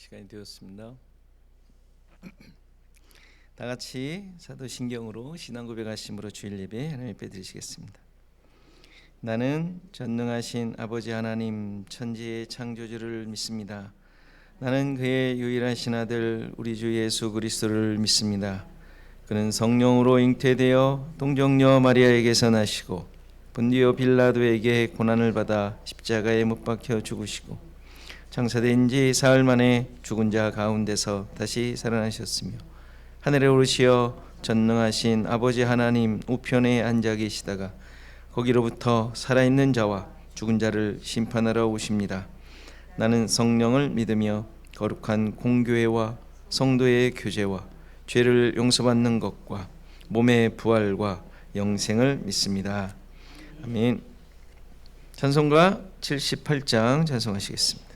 시간이 되었습니다. 다 같이 사도신경으로 신앙 고백하심으로 주일 예배 하나님 앞에 드리시겠습니다. 나는 전능하신 아버지 하나님 천지의 창조주를 믿습니다. 나는 그의 유일하신 아들 우리 주 예수 그리스도를 믿습니다. 그는 성령으로 잉태되어 동정녀 마리아에게서 나시고 본디오 빌라도에게 고난을 받아 십자가에 못 박혀 죽으시고 장사된 지 사흘 만에 죽은 자 가운데서 다시 살아나셨으며 하늘에 오르시어 전능하신 아버지 하나님 우편에 앉아 계시다가 거기로부터 살아있는 자와 죽은 자를 심판하러 오십니다. 나는 성령을 믿으며 거룩한 공교회와 성도의 교제와 죄를 용서받는 것과 몸의 부활과 영생을 믿습니다. 아멘. 찬송가 78장 찬송하시겠습니다.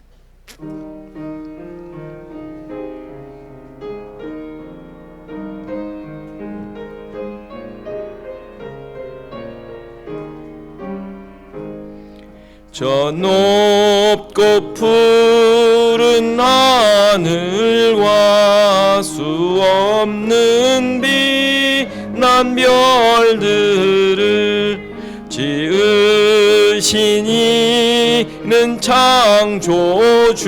저 높고 푸른 하늘과 수 없는 빛난 별들을 지으신 이는 창조주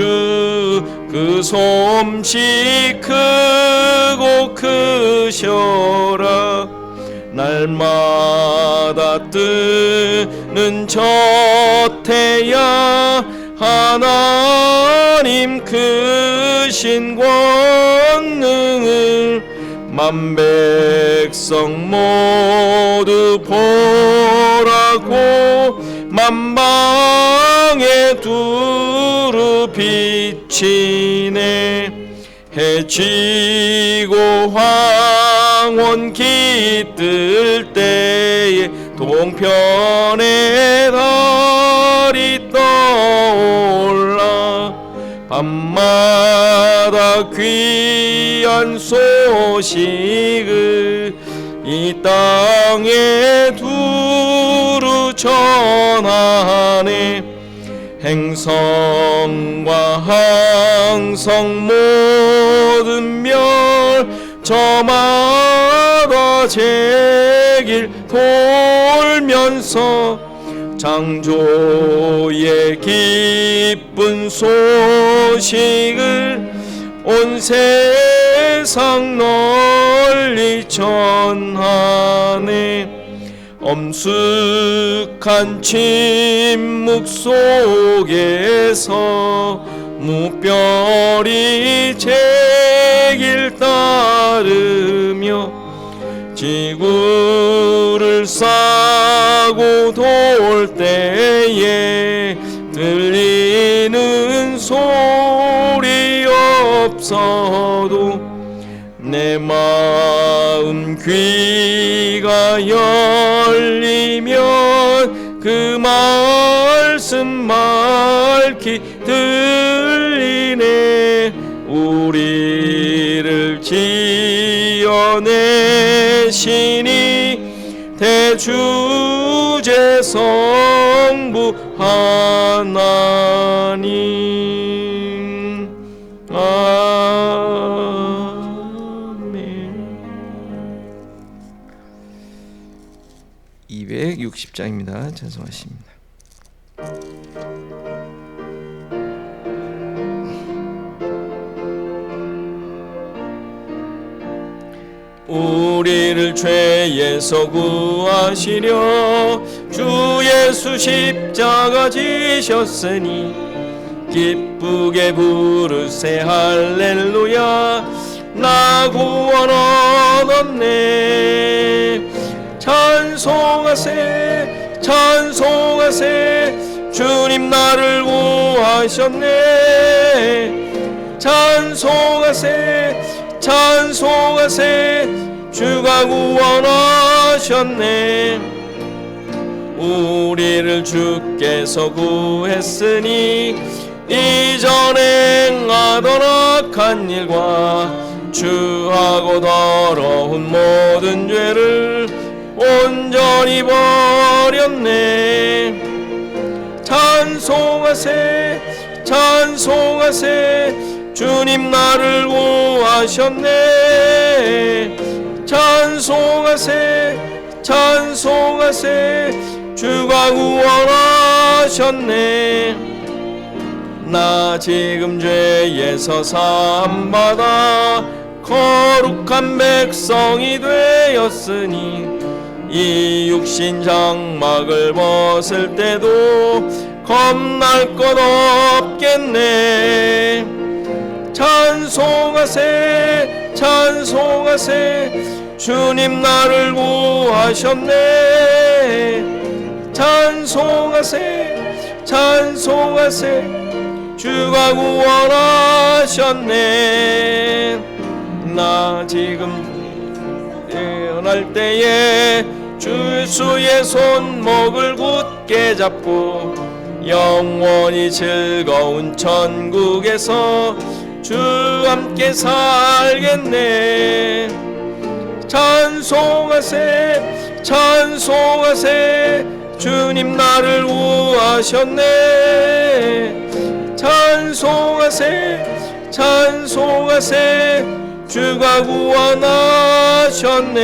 그 솜씨 크고 크셔라. 날마다 뜨는 저 태양 하나님 크신 권능을 만백성 모두 보라고 만방에 두루 비치네. 해지고 황혼 깃들 때에 동편에 달이 떠올라 밤마다 귀한 소식을 이 땅에 두루 전하네. 행성과 항성 모든 별 저마다 제길 돌면서 창조의 기쁜 소식을 온 세상 널리 전하네. 엄숙한 침묵 속에서 무별이 제길 따르며 지구를 싸고 돌 때에 들리는 소리 없어도 내 마음 귀가 열리면 그 말씀 맑히 들리네. 우리를 지어내시니 대주제 성부 하나님. 아멘. 260장입니다. 찬송하십니다. 우리를 죄에서 구하시려 주 예수 십자가 지셨으니 기쁘게 부르세 할렐루야. 나 구원 얻었네. 찬송하세 찬송하세 주님 나를 구하셨네. 찬송하세 찬송하세 주가 구원하셨네. 우리를 주께서 구했으니 이전에 행하던 악한 일과 주하고 더러운 모든 죄를 온전히 버렸네. 찬송하세 찬송하세 주님 나를 구하셨네. 찬송하세 찬송하세 주가 구원하셨네. 나 지금 죄에서 사함받아 거룩한 백성이 되었으니 이 육신 장막을 벗을 때도 겁날 것 없겠네. 찬송하세 찬송하세 주님 나를 구하셨네. 찬송하세 찬송하세 주가 구원하셨네. 나 지금 태어날 때에 주 예수의 손목을 굳게 잡고 영원히 즐거운 천국에서 주 함께 살겠네. 찬송하세 찬송하세 주님 나를 구하셨네. 찬송하세 찬송하세 주가 구원하셨네.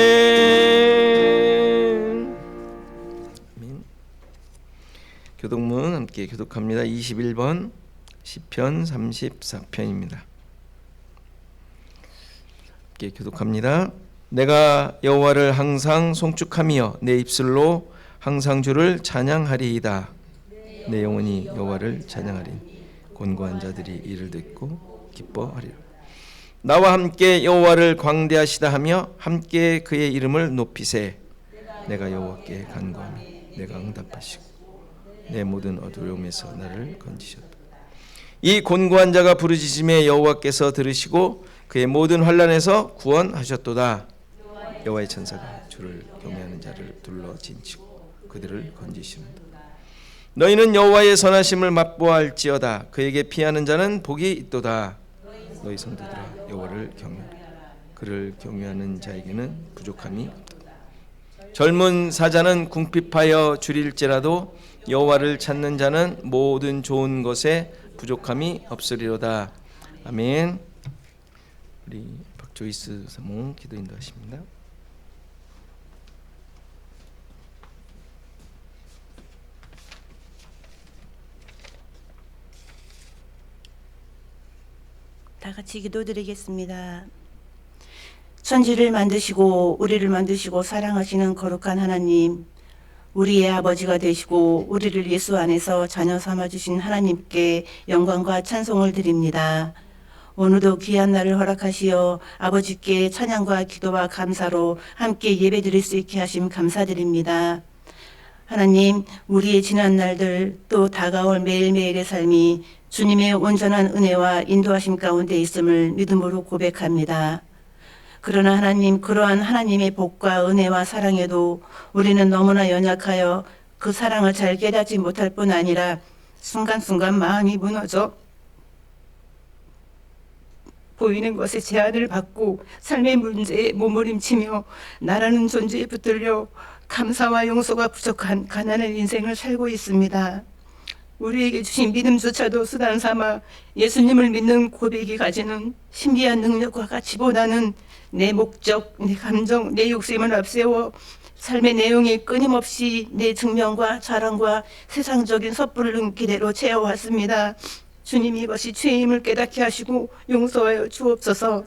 교독문 함께 교독합니다. 21번 시편 34편입니다. 함께 교독합니다. 내가 여호와를 항상 송축하며 내 입술로 항상 주를 찬양하리이다. 내 영혼이 여호와를 찬양하리니 곤고한 자들이 이를 듣고 기뻐하리라. 나와 함께 여호와를 광대하시다 하며 함께 그의 이름을 높이세. 내가 여호와께 간구하며 내가 응답하시고 내 모든 어두움에서 나를 건지셨다. 이 곤고한 자가 부르짖음에 여호와께서 들으시고 그의 모든 환난에서 구원하셨도다. 여호와의 천사가 주를 경외하는 자를 둘러 진치고 그들을 건지시는다. 너희는 여호와의 선하심을 맛보아할지어다. 그에게 피하는 자는 복이 있도다. 너희 성도들아 여호와를 경외하라. 그를 경외하는 자에게는 부족함이 없다. 젊은 사자는 궁핍하여 줄일지라도 여호와를 찾는 자는 모든 좋은 것에 부족함이 없으리로다. 아멘. 우리 박조이스 사모 기도 인도하십니다. 다 같이 기도드리겠습니다. 천지를 만드시고 우리를 만드시고 사랑하시는 거룩한 하나님, 우리의 아버지가 되시고 우리를 예수 안에서 자녀 삼아주신 하나님께 영광과 찬송을 드립니다. 오늘도 귀한 날을 허락하시어 아버지께 찬양과 기도와 감사로 함께 예배드릴 수 있게 하심 감사드립니다. 하나님, 우리의 지난 날들 또 다가올 매일매일의 삶이 주님의 온전한 은혜와 인도하심 가운데 있음을 믿음으로 고백합니다. 그러나 하나님, 그러한 하나님의 복과 은혜와 사랑에도 우리는 너무나 연약하여 그 사랑을 잘 깨닫지 못할 뿐 아니라 순간순간 마음이 무너져 보이는 것에 제한을 받고 삶의 문제에 몸부림치며 나라는 존재에 붙들려 감사와 용서가 부족한 가난한 인생을 살고 있습니다. 우리에게 주신 믿음조차도 수단 삼아 예수님을 믿는 고백이 가지는 신비한 능력과 가치보다는 내 목적, 내 감정, 내 욕심을 앞세워 삶의 내용이 끊임없이 내 증명과 자랑과 세상적인 섣부른 기대로 채워왔습니다. 주님, 이것이 죄임을 깨닫게 하시고 용서하여 주옵소서.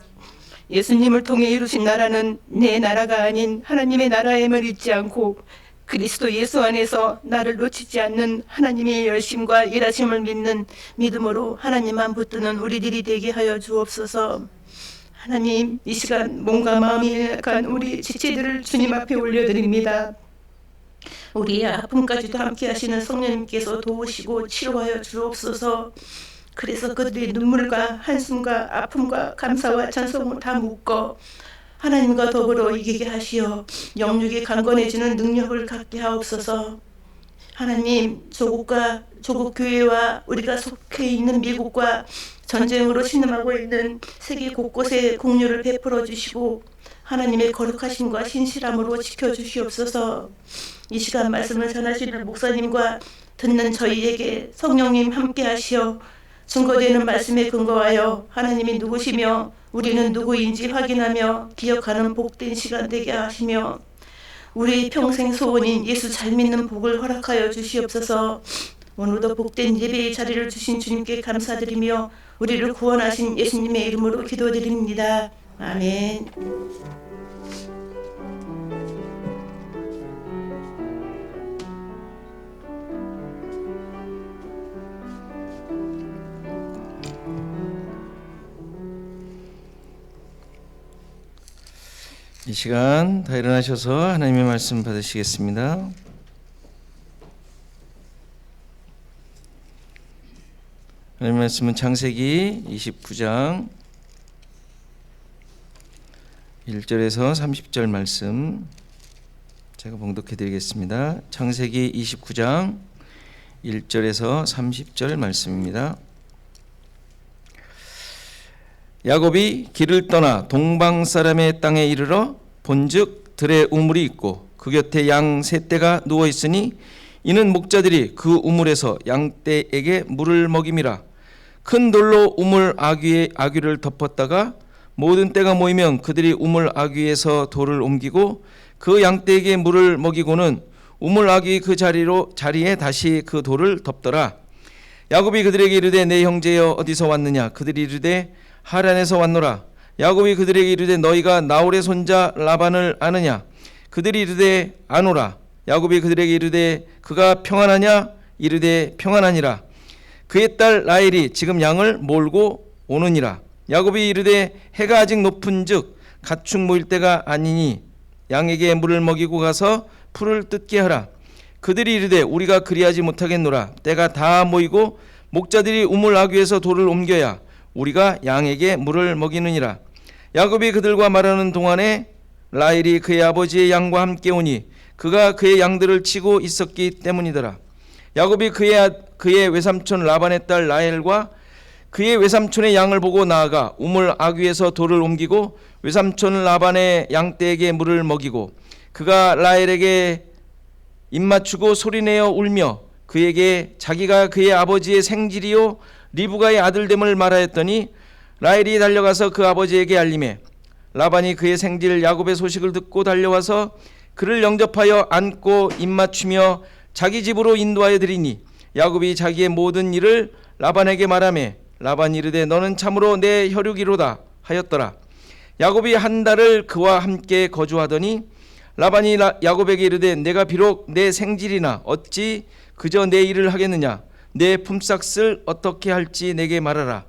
예수님을 통해 이루신 나라는 내 나라가 아닌 하나님의 나라임을 잊지 않고 그리스도 예수 안에서 나를 놓치지 않는 하나님의 열심과 일하심을 믿는 믿음으로 하나님만 붙드는 우리들이 되게 하여 주옵소서. 하나님, 이 시간 몸과 마음이 약한 우리 지체들을 주님 앞에 올려드립니다. 우리의 아픔까지도 함께 하시는 성령님께서 도우시고 치료하여 주옵소서. 그래서 그들의 눈물과 한숨과 아픔과 감사와 찬송을 다 묶어 하나님과 더불어 이기게 하시어 영육이 강건해지는 능력을 갖게 하옵소서. 하나님, 조국과 조국 교회와 우리가 속해 있는 미국과 전쟁으로 신음하고 있는 세계 곳곳에 공유를 베풀어 주시고 하나님의 거룩하심과 신실함으로 지켜주시옵소서. 이 시간 말씀을 전하시는 목사님과 듣는 저희에게 성령님 함께 하시어 증거되는 말씀에 근거하여 하나님이 누구시며 우리는 누구인지 확인하며 기억하는 복된 시간 되게 하시며 우리 평생 소원인 예수 잘 믿는 복을 허락하여 주시옵소서. 오늘도 복된 예배의 자리를 주신 주님께 감사드리며 우리를 구원하신 예수님의 이름으로 기도드립니다. 아멘. 이 시간 다 일어나셔서 하나님의 말씀 받으시겠습니다. 하나님의 말씀은 창세기 29장 1절에서 30절 말씀 제가 봉독해 드리겠습니다. 창세기 29장 1절에서 30절 말씀입니다. 야곱이 길을 떠나 동방 사람의 땅에 이르러 본즉 들에 우물이 있고 그 곁에 양 세 떼가 누워 있으니 이는 목자들이 그 우물에서 양 떼에게 물을 먹임이라. 큰 돌로 우물 아귀를 덮었다가 모든 떼가 모이면 그들이 우물 아귀에서 돌을 옮기고 그 양 떼에게 물을 먹이고는 우물 아귀 그 자리에 다시 그 돌을 덮더라. 야곱이 그들에게 이르되 내 형제여 어디서 왔느냐? 그들이 이르되 하란에서 왔노라. 야곱이 그들에게 이르되 너희가 나홀의 손자 라반을 아느냐? 그들이 이르되 아노라. 야곱이 그들에게 이르되 그가 평안하냐? 이르되 평안하니라. 그의 딸 라헬이 지금 양을 몰고 오느니라. 야곱이 이르되 해가 아직 높은즉 가축 모일 때가 아니니 양에게 물을 먹이고 가서 풀을 뜯게 하라. 그들이 이르되 우리가 그리하지 못하겠노라. 때가 다 모이고 목자들이 우물 아귀에서 돌을 옮겨야 우리가 양에게 물을 먹이느니라. 야곱이 그들과 말하는 동안에 라헬이 그의 아버지의 양과 함께 오니 그가 그의 양들을 치고 있었기 때문이더라. 야곱이 그의 외삼촌 라반의 딸 라헬과 그의 외삼촌의 양을 보고 나아가 우물 아귀에서 돌을 옮기고 외삼촌 라반의 양떼에게 물을 먹이고 그가 라헬에게 입맞추고 소리내어 울며 그에게 자기가 그의 아버지의 생질이요 리브가의 아들됨을 말하였더니 라헬이 달려가서 그 아버지에게 알리매 라반이 그의 생질 야곱의 소식을 듣고 달려와서 그를 영접하여 안고 입맞추며 자기 집으로 인도하여 드리니 야곱이 자기의 모든 일을 라반에게 말하매 라반이 이르되 너는 참으로 내 혈육이로다 하였더라. 야곱이 한 달을 그와 함께 거주하더니 라반이 야곱에게 이르되 내가 비록 내 생질이나 어찌 그저 내 일을 하겠느냐? 내 품삯을 어떻게 할지 내게 말하라.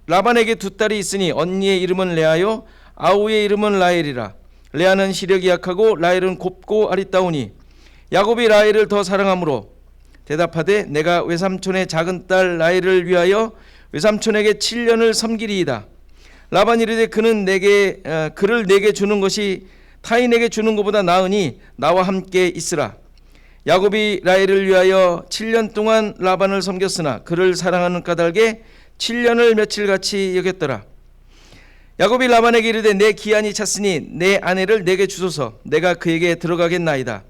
라반에게 두 딸이 있으니 언니의 이름은 레아요 아우의 이름은 라헬이라. 레아는 시력이 약하고 라헬은 곱고 아리따우니 야곱이 라헬을 더 사랑하므로 대답하되 내가 외삼촌의 작은 딸 라헬을 위하여 외삼촌에게 7년을 섬기리이다. 라반이 이르되 그를 내게 주는 것이 타인에게 주는 것보다 나으니 나와 함께 있으라. 야곱이 라헬을 위하여 7년 동안 라반을 섬겼으나 그를 사랑하는 까닭에 7년을 며칠같이 여겼더라. 야곱이 라반에게 이르되 내 기한이 찼으니 내 아내를 내게 주소서. 내가 그에게 들어가겠나이다.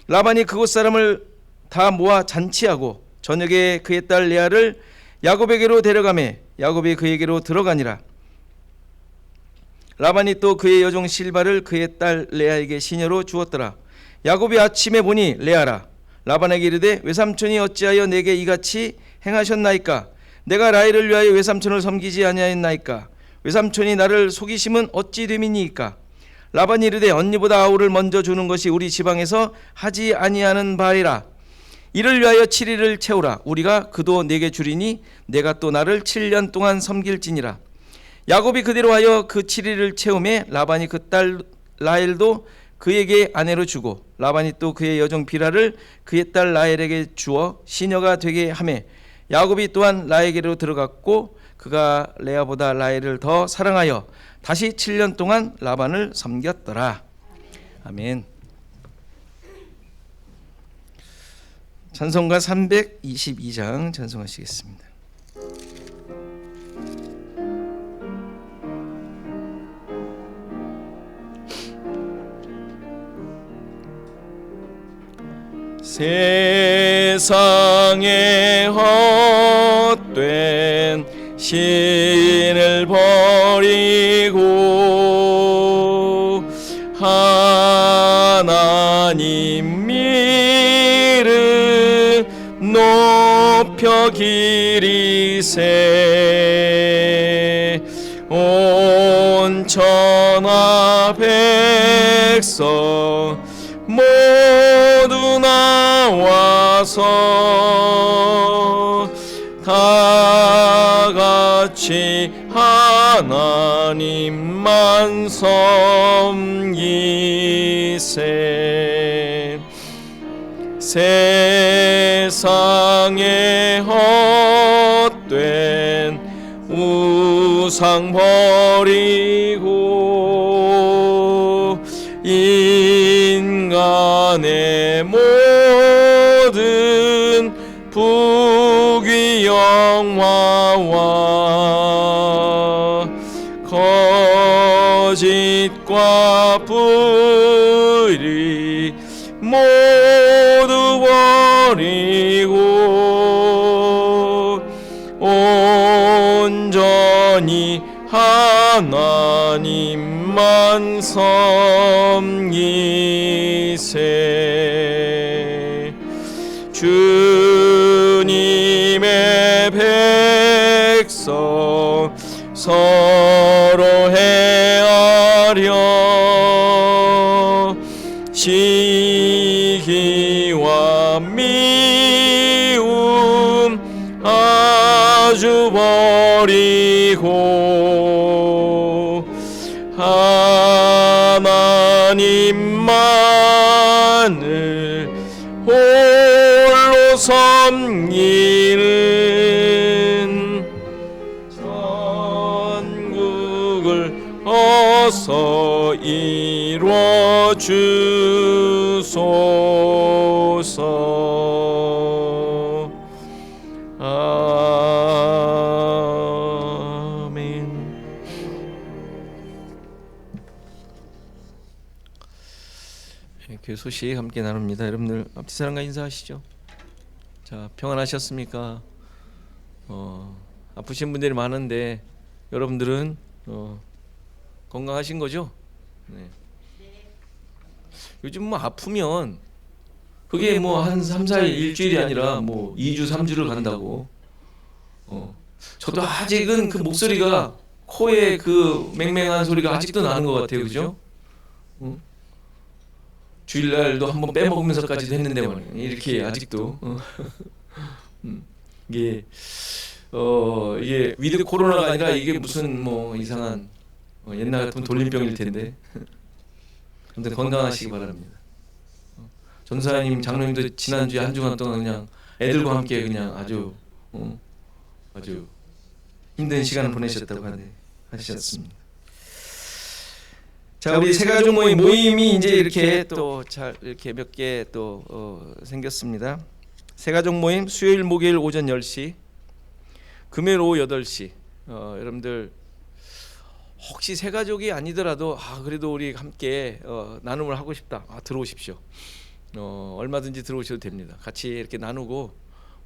라반이 그곳 사람을 다 모아 잔치하고 저녁에 그의 딸 레아를 야곱에게로 데려가매 야곱이 그에게로 들어가니라. 라반이 또 그의 여종 실바를 그의 딸 레아에게 시녀로 주었더라. 야곱이 아침에 보니 레아라. 라반에게 이르되 외삼촌이 어찌하여 내게 이같이 행하셨나이까? 내가 라헬을 위하여 외삼촌을 섬기지 아니하였나이까? 외삼촌이 나를 속이심은 어찌 됨이니이까? 라반이 이르되 언니보다 아우를 먼저 주는 것이 우리 지방에서 하지 아니하는 바이라. 이를 위하여 7일을 채우라. 우리가 그도 내게 주리니 내가 또 나를 7년 동안 섬길지니라. 야곱이 그대로 하여 그 7일을 채우매 라반이 그 딸 라헬도 그에게 아내로 주고 라반이 또 그의 여종 비라를 그의 딸 라헬에게 주어 시녀가 되게 하매 야곱이 또한 라헬에게로 들어갔고 그가 레아보다 라헬을 더 사랑하여 다시 7년 동안 라반을 섬겼더라. 아멘. 찬송가 322장 찬송하시겠습니다. 세상의 헛된 신을 버리고 하나님 이름 높여 기리세. 온 천하 백성 모두 나와서 다 같이 하나님만 섬기세. 세상에 헛된 우상 버리고 인간의 모든 부귀 영화와 거짓과 불의 모두 버리고 온전히 하나님만 섬기세. 주님의 백성 서로 헤아려 시기와 미움 아주 버리고 하나님만을 홀로 섬기는 천국을 어서 이루어 주소서. 아멘. 교회 소식 함께 나눕니다. 여러분들 앞뒤 사람과 인사하시죠. 자, 평안하셨습니까? 아프신 분들이 많은데 여러분들은 건강하신 거죠? 네. 요즘 뭐 아프면 그게 뭐 한 3, 4일 일주일이 아니라 뭐 2주, 3주를 간다고. 저도 아직은 그 목소리가 코에 그 맹맹한 소리가 아직도 나는 것 같아요. 그죠? 주일날도 한번 빼먹으면서까지도 했는데 말이에요. 이렇게 아직도 이게 위드 코로나가 아니라 이게 무슨 뭐 이상한 옛날 같은 돌림병일 텐데. 아무튼 건강하시기 바랍니다. 전사님, 장로님도 지난주에 한 주간 동안 그냥 애들과 함께 그냥 아주 힘든 시간을 보내셨다고 하셨습니다. 자, 우리 새가족 모임이 이제 이렇게 또 잘 이렇게 몇 개 또 생겼습니다. 새가족 모임 수요일, 목요일 오전 10시, 금요일 오후 8시. 여러분들 혹시 새가족이 아니더라도 그래도 우리 함께 나눔을 하고 싶다. 들어오십시오. 얼마든지 들어오셔도 됩니다. 같이 이렇게 나누고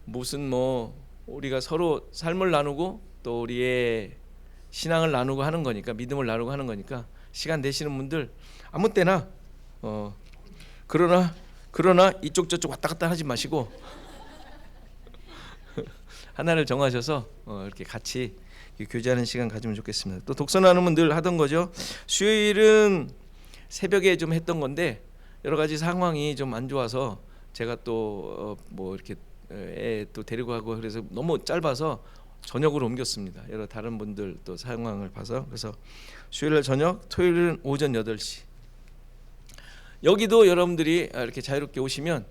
무슨 뭐 우리가 서로 삶을 나누고 또 우리의 신앙을 나누고 하는 거니까, 믿음을 나누고 하는 거니까 시간 되시는 분들 아무 때나 그러나 이쪽 저쪽 왔다 갔다 하지 마시고 하나를 정하셔서 이렇게 같이 교제하는 시간 가지면 좋겠습니다. 또 독서 나눔은 늘 하던 거죠. 수요일은 새벽에 좀 했던 건데 여러 가지 상황이 좀 안 좋아서 제가 또 뭐 이렇게 애 또 데리고 가고 그래서 너무 짧아서 저녁으로 옮겼습니다. 여러 다른 분들 또 상황을 봐서. 그래서 수요일 저녁, 토요일은 오전 8시. 여기도 여러분들이 이렇게 자유롭게 오시면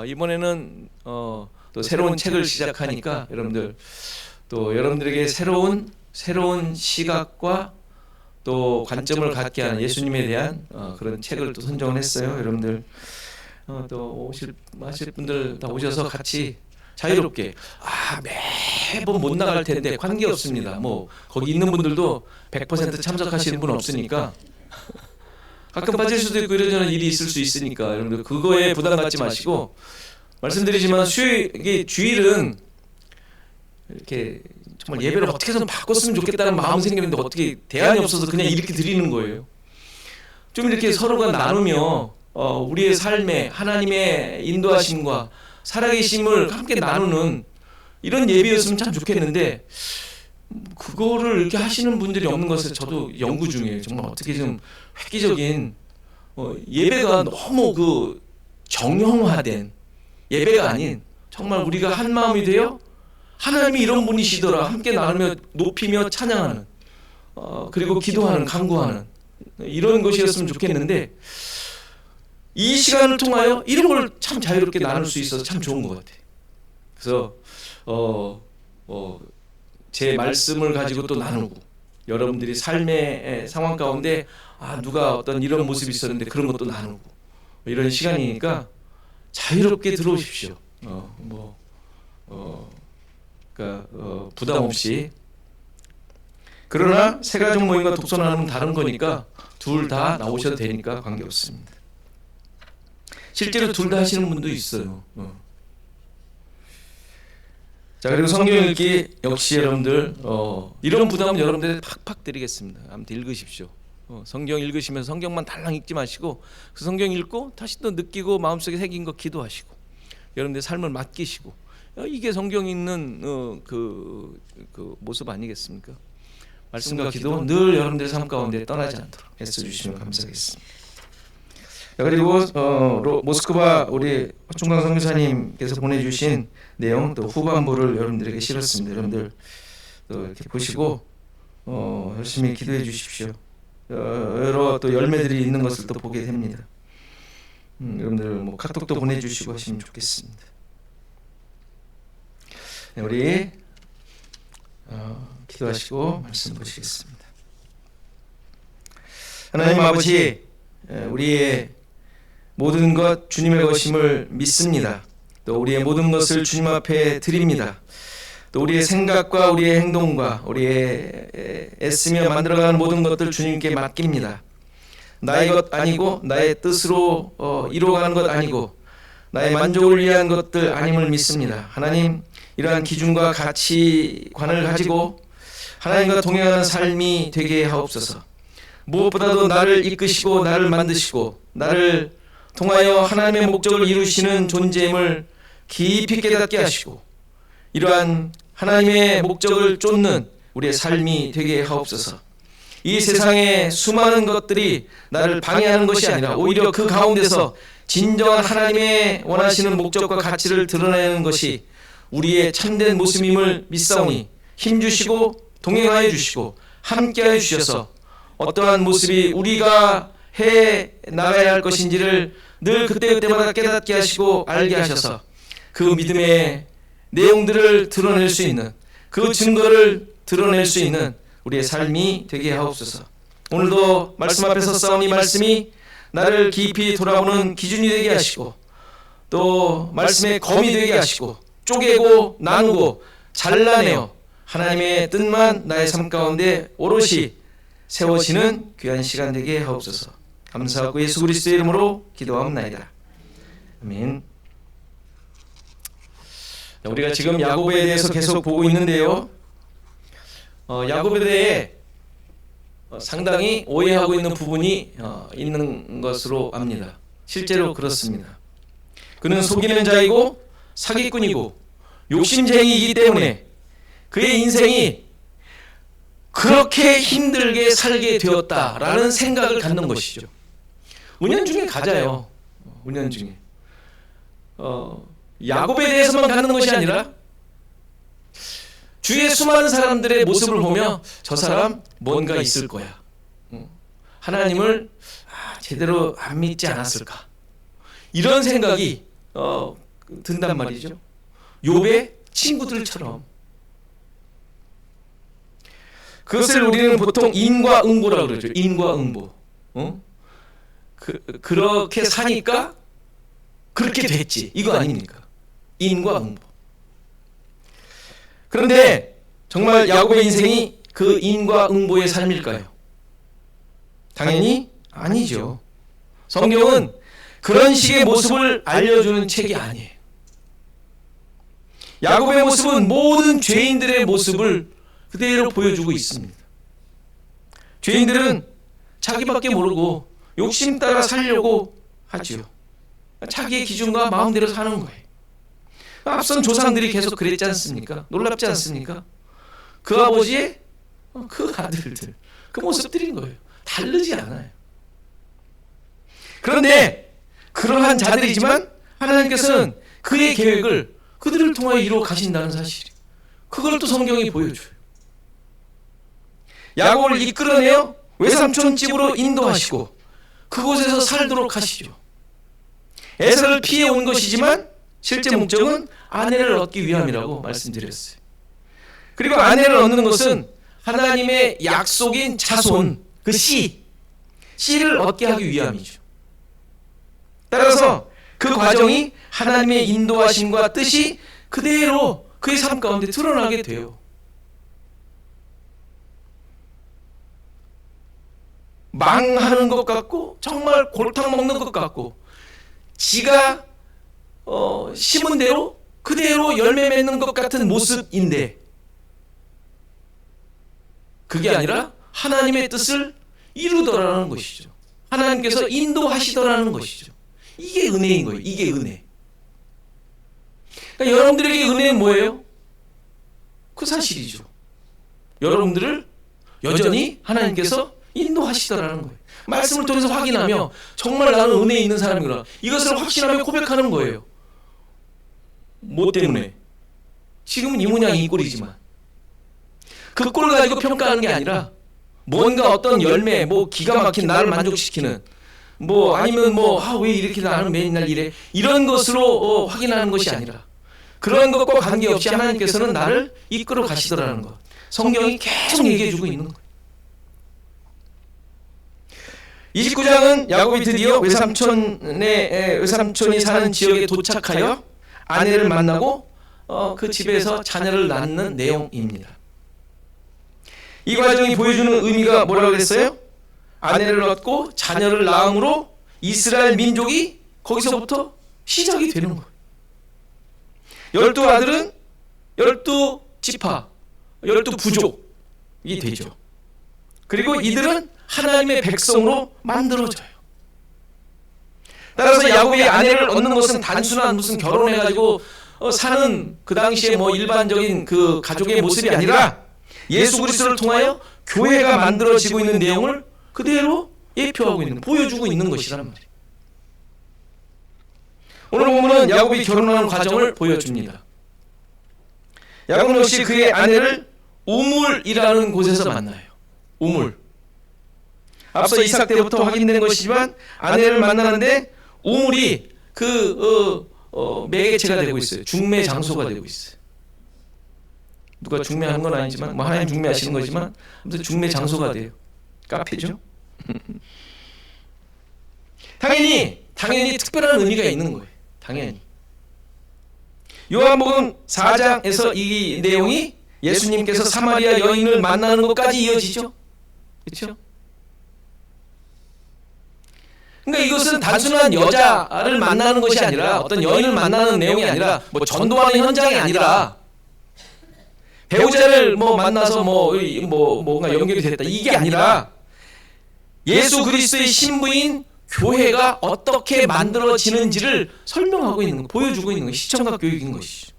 이번에는 또 새로운 책을 시작하니까 여러분들 또 여러분들에게 새로운 시각과 또 관점을 갖게 하는 예수님에 대한 그런 책을 또 선정을 했어요. 여러분들 또 하실 분들 다 오셔서 같이 자유롭게 매번 못 나갈 텐데 관계 없습니다. 뭐 거기 있는 분들도 100% 참석하시는 분 없으니까 가끔 빠질 수도 있고 이러저런 일이 있을 수 있으니까 여러분들 그거에 부담 갖지 마시고, 말씀드리지만 주일은 이렇게 정말 예배를 어떻게 좀 바꿨으면 좋겠다는 마음이 생겼는데 어떻게 대안이 없어서 그냥 이렇게 드리는 거예요. 좀 이렇게 서로가 나누며 우리의 삶에 하나님의 인도하심과 살아계심을 함께 나누는 이런 예배였으면 참 좋겠는데 그거를 이렇게 하시는 분들이 없는 것에 저도 연구 중이에요. 정말 어떻게 좀 획기적인 예배가 너무 그 정형화된 예배가 아닌 정말 우리가 한 마음이 되어 하나님이 이런 분이시더라 함께 나누며 높이며 찬양하는 그리고 기도하는 간구하는 이런 것이었으면 좋겠는데 이 시간을 통하여 이런 걸 참 자유롭게 나눌 수 있어서 참 좋은 것 같아요. 그래서 제 말씀을 가지고 또 나누고 여러분들이 삶의 상황 가운데 누가 어떤 이런 모습이 있었는데 그런 것도 나누고 이런 시간이니까 자유롭게 들어오십시오. 그러니까 부담 없이. 그러나 새가족 모임과 독서 나눔은 다른 거니까 둘 다 나오셔도 되니까 관계없습니다. 실제로 둘 다 하시는 분도 있어요. 자, 그리고 성경 읽기 역시 여러분들 이런 부담은 여러분들 팍팍 드리겠습니다. 아무튼 읽으십시오. 성경 읽으시면서 성경만 달랑 읽지 마시고 그 성경 읽고 다시 또 느끼고 마음속에 새긴 거 기도하시고 여러분들 삶을 맡기시고 이게 성경 읽는 그 모습 아니겠습니까? 말씀과 기도 늘 여러분들 삶 가운데 떠나지 않도록 애써주시면 감사하겠습니다. 자, 그리고 모스크바 우리 허충강 선교사님께서 보내주신 내용 또 후반부를 여러분들에게 실었습니다. 여러분들 또 이렇게 보시고 열심히 기도해 주십시오. 여러 또 열매들이 있는 것을 또 보게 됩니다. 여러분들 뭐 카톡도 보내주시고 하시면 좋겠습니다. 네, 우리 기도하시고 말씀 보시겠습니다. 하나님 아버지, 우리의 모든 것 주님의 것임을 믿습니다. 또 우리의 모든 것을 주님 앞에 드립니다. 또 우리의 생각과 우리의 행동과 우리의 애쓰며 만들어가는 모든 것들 주님께 맡깁니다. 나의 것 아니고 나의 뜻으로 이루어가는 것 아니고 나의 만족을 위한 것들 아님을 믿습니다. 하나님, 이러한 기준과 가치관을 가지고 하나님과 동행하는 삶이 되게 하옵소서. 무엇보다도 나를 이끄시고 나를 만드시고 나를 통하여 하나님의 목적을 이루시는 존재임을 깊이 깨닫게 하시고 이러한 하나님의 목적을 쫓는 우리의 삶이 되게 하옵소서. 이 세상의 수많은 것들이 나를 방해하는 것이 아니라 오히려 그 가운데서 진정한 하나님의 원하시는 목적과 가치를 드러내는 것이 우리의 참된 모습임을 믿사오니 힘주시고 동행하여 주시고 함께하여 주셔서 어떠한 모습이 우리가 해 나가야 할 것인지를 늘 그때그때마다 깨닫게 하시고 알게 하셔서 그 믿음의 내용들을 드러낼 수 있는 그 증거를 드러낼 수 있는 우리의 삶이 되게 하옵소서. 오늘도 말씀 앞에서 싸운 이 말씀이 나를 깊이 돌아보는 기준이 되게 하시고 또 말씀의 검이 되게 하시고 쪼개고 나누고 잘라내어 하나님의 뜻만 나의 삶 가운데 오롯이 세워지는 귀한 시간 되게 하옵소서. 감사하고 예수 그리스도의 이름으로 기도하옵나이다. 아멘. 우리가 지금 야고보에 대해서 계속 보고 있는데요. 야고보에 대해 상당히 오해하고 있는 부분이 있는 것으로 압니다. 실제로 그렇습니다. 그는 속이는 자이고 사기꾼이고 욕심쟁이이기 때문에 그의 인생이 그렇게 힘들게 살게 되었다라는 생각을 갖는 것이죠. 은연중에 가자요. 은연중에. 야곱에 대해서만 갖는 것이 아니라 주위의 수많은 사람들의 모습을 보며 저 사람 뭔가 있을 거야. 하나님을 제대로 안 믿지 않았을까. 이런 생각이 든단 말이죠. 욥의 친구들처럼. 그것을 우리는 보통 인과응보라고 그러죠. 인과응보. 그렇게 사니까 그렇게 됐지. 이거 아닙니까? 인과응보. 그런데 정말 야곱의 인생이 그 인과응보의 삶일까요? 당연히 아니죠. 성경은 그런 식의 모습을 알려주는 책이 아니에요. 야곱의 모습은 모든 죄인들의 모습을 그대로 보여주고 있습니다. 죄인들은 자기밖에 모르고 욕심 따라 살려고 하지요. 자기의 기준과 마음대로 사는 거예요. 앞선 조상들이 계속 그랬지 않습니까? 놀랍지 않습니까? 그 아버지의 그 아들들, 그 모습들인 거예요. 다르지 않아요. 그런데 그러한 자들이지만 하나님께서는 그의 계획을 그들을 통하여 이루어 가신다는 사실, 그걸 또 성경이 보여줘요. 야곱을 이끌어내어 외삼촌 집으로 인도하시고 그곳에서 살도록 하시죠. 에서를 피해 온 것이지만 실제 목적은 아내를 얻기 위함이라고 말씀드렸어요. 그리고 아내를 얻는 것은 하나님의 약속인 자손, 그 씨를 얻게 하기 위함이죠. 따라서 그 과정이 하나님의 인도하심과 뜻이 그대로 그의 삶 가운데 드러나게 돼요. 망하는 것 같고 정말 골탕 먹는 것 같고 지가 심은 대로 그대로 열매 맺는 것 같은 모습인데 그게 아니라 하나님의 뜻을 이루더라는 것이죠. 하나님께서 인도하시더라는 것이죠. 이게 은혜인 거예요. 이게 은혜. 그러니까 여러분들에게 은혜는 뭐예요? 그 사실이죠. 여러분들을 여전히 하나님께서 인도하시더라는 거예요. 말씀을 통해서 확인하며 정말 나는 은혜에 있는 사람이구나, 이것을 확신하며 고백하는 거예요. 뭐 때문에? 지금은 이 모양이 이 꼴이지만 그 꼴 가지고 평가하는 게 아니라 뭔가 어떤 열매, 뭐 기가 막힌 나를 만족시키는 뭐 아니면 왜 이렇게 나는 맨날 이래, 이런 것으로 확인하는 것이 아니라 그런 것과 관계없이 하나님께서는 나를 이끌어 가시더라는 것, 성경이 계속 얘기해주고 있는 거예요. 29장은 야곱이 드디어 외삼촌이 사는 지역에 도착하여 아내를 만나고 그 집에서 자녀를 낳는 내용입니다. 이 과정이 보여주는 의미가 뭐라고 그랬어요? 아내를 얻고 자녀를 낳음으로 이스라엘 민족이 거기서부터 시작이 되는 거예요. 12아들은 12지파, 12부족이 되죠. 그리고 이들은 하나님의 백성으로 만들어져요. 따라서 야곱이 아내를 얻는 것은 단순한 무슨 결혼해가지고 사는 그 당시에 일반적인 그 가족의 모습이 아니라 예수 그리스도를 통하여 교회가 만들어지고 있는 내용을 그대로 예표하고 있는, 보여주고 있는 것이란 말이에요. 오늘 본문은 야곱이 결혼하는 과정을 보여줍니다. 야곱은 역시 그의 아내를 우물이라는 곳에서 만나요. 우물. 앞서 이삭 때부터 확인된 것이지만 아내를 만나는데 우물이 매개체가 되고 있어요. 중매 장소가 되고 있어요. 누가 중매하는 건 아니지만 하나님 중매하시는 거지만 아무튼 중매 장소가 돼요. 카페죠. 당연히 특별한 의미가 있는 거예요. 당연히. 요한복음 4장에서 이 내용이 예수님께서 사마리아 여인을 만나는 것까지 이어지죠. 그렇죠? 그러니까 이것은 단순한 여자를 만나는 것이 아니라, 어떤 여인을 만나는 내용이 아니라, 전도하는 현장이 아니라, 배우자를 만나서 뭔가 연결이 됐다, 이게 아니라 예수 그리스도의 신부인 교회가 어떻게 만들어지는지를 설명하고 있는 거, 보여주고 있는 거, 시청각 교육인 것이죠.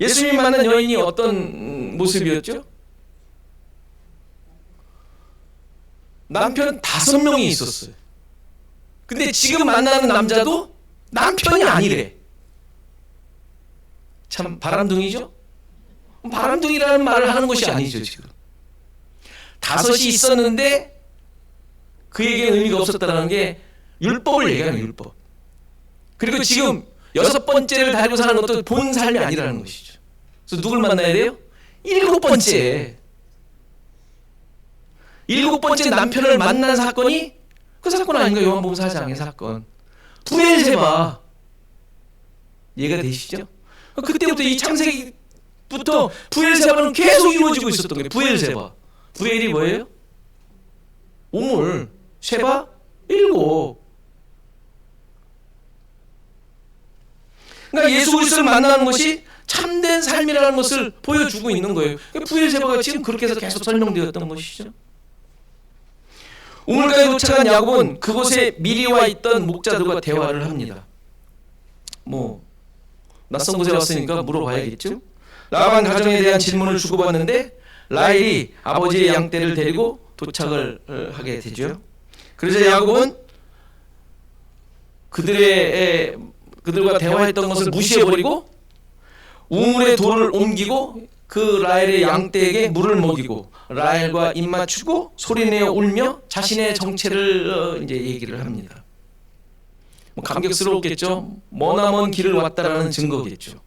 예수님이 만난 여인이 어떤 모습이었죠? 남편 5명이 있었어요. 근데 지금 만나는 남자도 남편이 아니래. 참 바람둥이죠? 바람둥이라는 말을 하는 것이 아니죠. 지금 5이 있었는데 그에게는 의미가 없었다는 게 율법을 얘기하는 율법. 그리고 지금 6번째를 달고 사는 것도 본 삶이 아니라는 것이죠. 그래서 누굴 만나야 돼요? 7번째. 7번째 남편을 만난 사건이 그 사건 아닌가? 요한복음 4장의 사건. 부엘세바. 이해가 되시죠? 그때부터 이 창세기부터 부엘세바는 계속 이루어지고 있었던 거예요. 부엘세바. 부엘이 뭐예요? 우물. 세바 7. 그러니까 예수 그리스도를 만나는 것이 참된 삶이라는 것을 보여주고 있는 거예요. 부엘세바가 지금 그렇게 해서 계속 설명되었던 것이죠. 우물가에 도착한 야곱은 그곳에 미리 와 있던 목자들과 대화를 합니다. 뭐 낯선 곳에 왔으니까 물어봐야겠죠. 라반 가정에 대한 질문을 주고받는데 라헬이 아버지의 양떼를 데리고 도착을 하게 되죠. 그래서 야곱은 그들과 대화했던 것을 무시해버리고 우물에 돌을 옮기고 그 라헬의 양떼에게 물을 먹이고 라헬과 입맞추고 소리내어 울며 자신의 정체를 이제 얘기를 합니다. 뭐 감격스럽겠죠. 머나먼 길을 왔다라는 증거겠죠.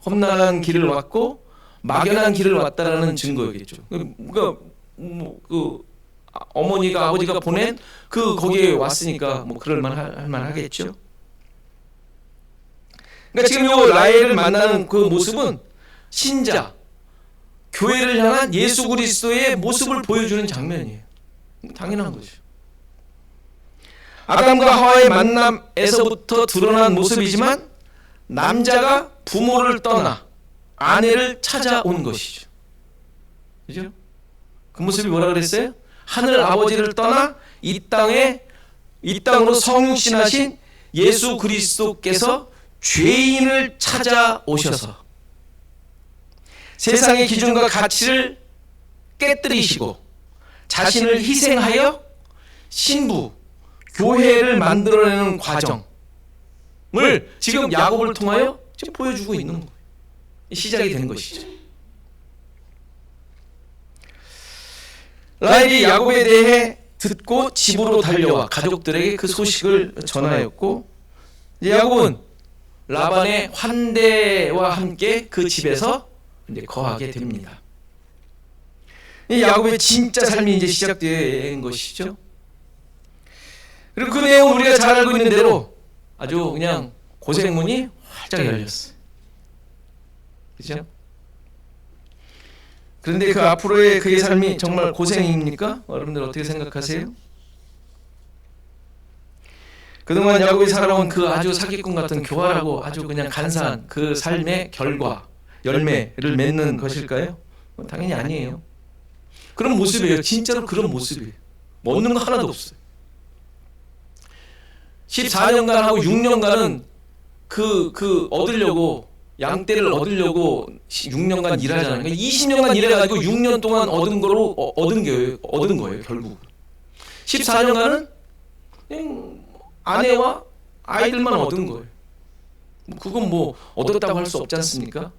험난한 길을 왔고 막연한 길을 왔다라는 증거겠죠. 그러니까 그 어머니가 아버지가 보낸 그 거기에 왔으니까 뭐 그럴 만하겠죠. 그러니까 지금 요 라헬을 만나는 그 모습은 신자, 교회를 향한 예수 그리스도의 모습을 보여주는 장면이에요. 당연한 거죠. 아담과 하와의 만남에서부터 드러난 모습이지만 남자가 부모를 떠나 아내를 찾아온 것이죠. 그죠? 그 모습이 뭐라 그랬어요? 하늘 아버지를 떠나 이 땅으로 성육신하신 예수 그리스도께서 죄인을 찾아오셔서 세상의 기준과 가치를 깨뜨리시고 자신을 희생하여 신부, 교회를 만들어내는 과정을 지금 야곱을 통하여 지금 보여주고 있는 거예요. 시작이 된 것이죠. 라헬이 야곱에 대해 듣고 집으로 달려와 가족들에게 그 소식을 전하였고 야곱은 라반의 환대와 함께 그 집에서 이제 거하게 됩니다. 이 야곱의 진짜 삶이 이제 시작된 것이죠. 그리고 그 내용 우리가 잘 알고 있는 대로 아주 그냥 고생문이 활짝 열렸어요. 그렇죠? 그런데 그 앞으로의 그의 삶이 정말 고생입니까? 여러분들 어떻게 생각하세요? 그동안 야곱이 살아온 그 아주 사기꾼 같은 교활하고 아주 그냥 간사한 그 삶의 결과, 열매를 맺는 것일까요? 당연히 아니에요. 그런 모습이에요. 진짜로 그런 모습이에요. 뭐 얻는 거 하나도 없어요. 14년간 하고 6년간은 그 얻으려고 양떼를 얻으려고 6년간 일하잖아요. 그러니까 20년간 일해가지고 6년 동안 얻은 거예요 결국. 14년간은 그냥 아내와 아이들만 얻은 거예요. 그건 뭐 얻었다고 할 수 없지 않습니까?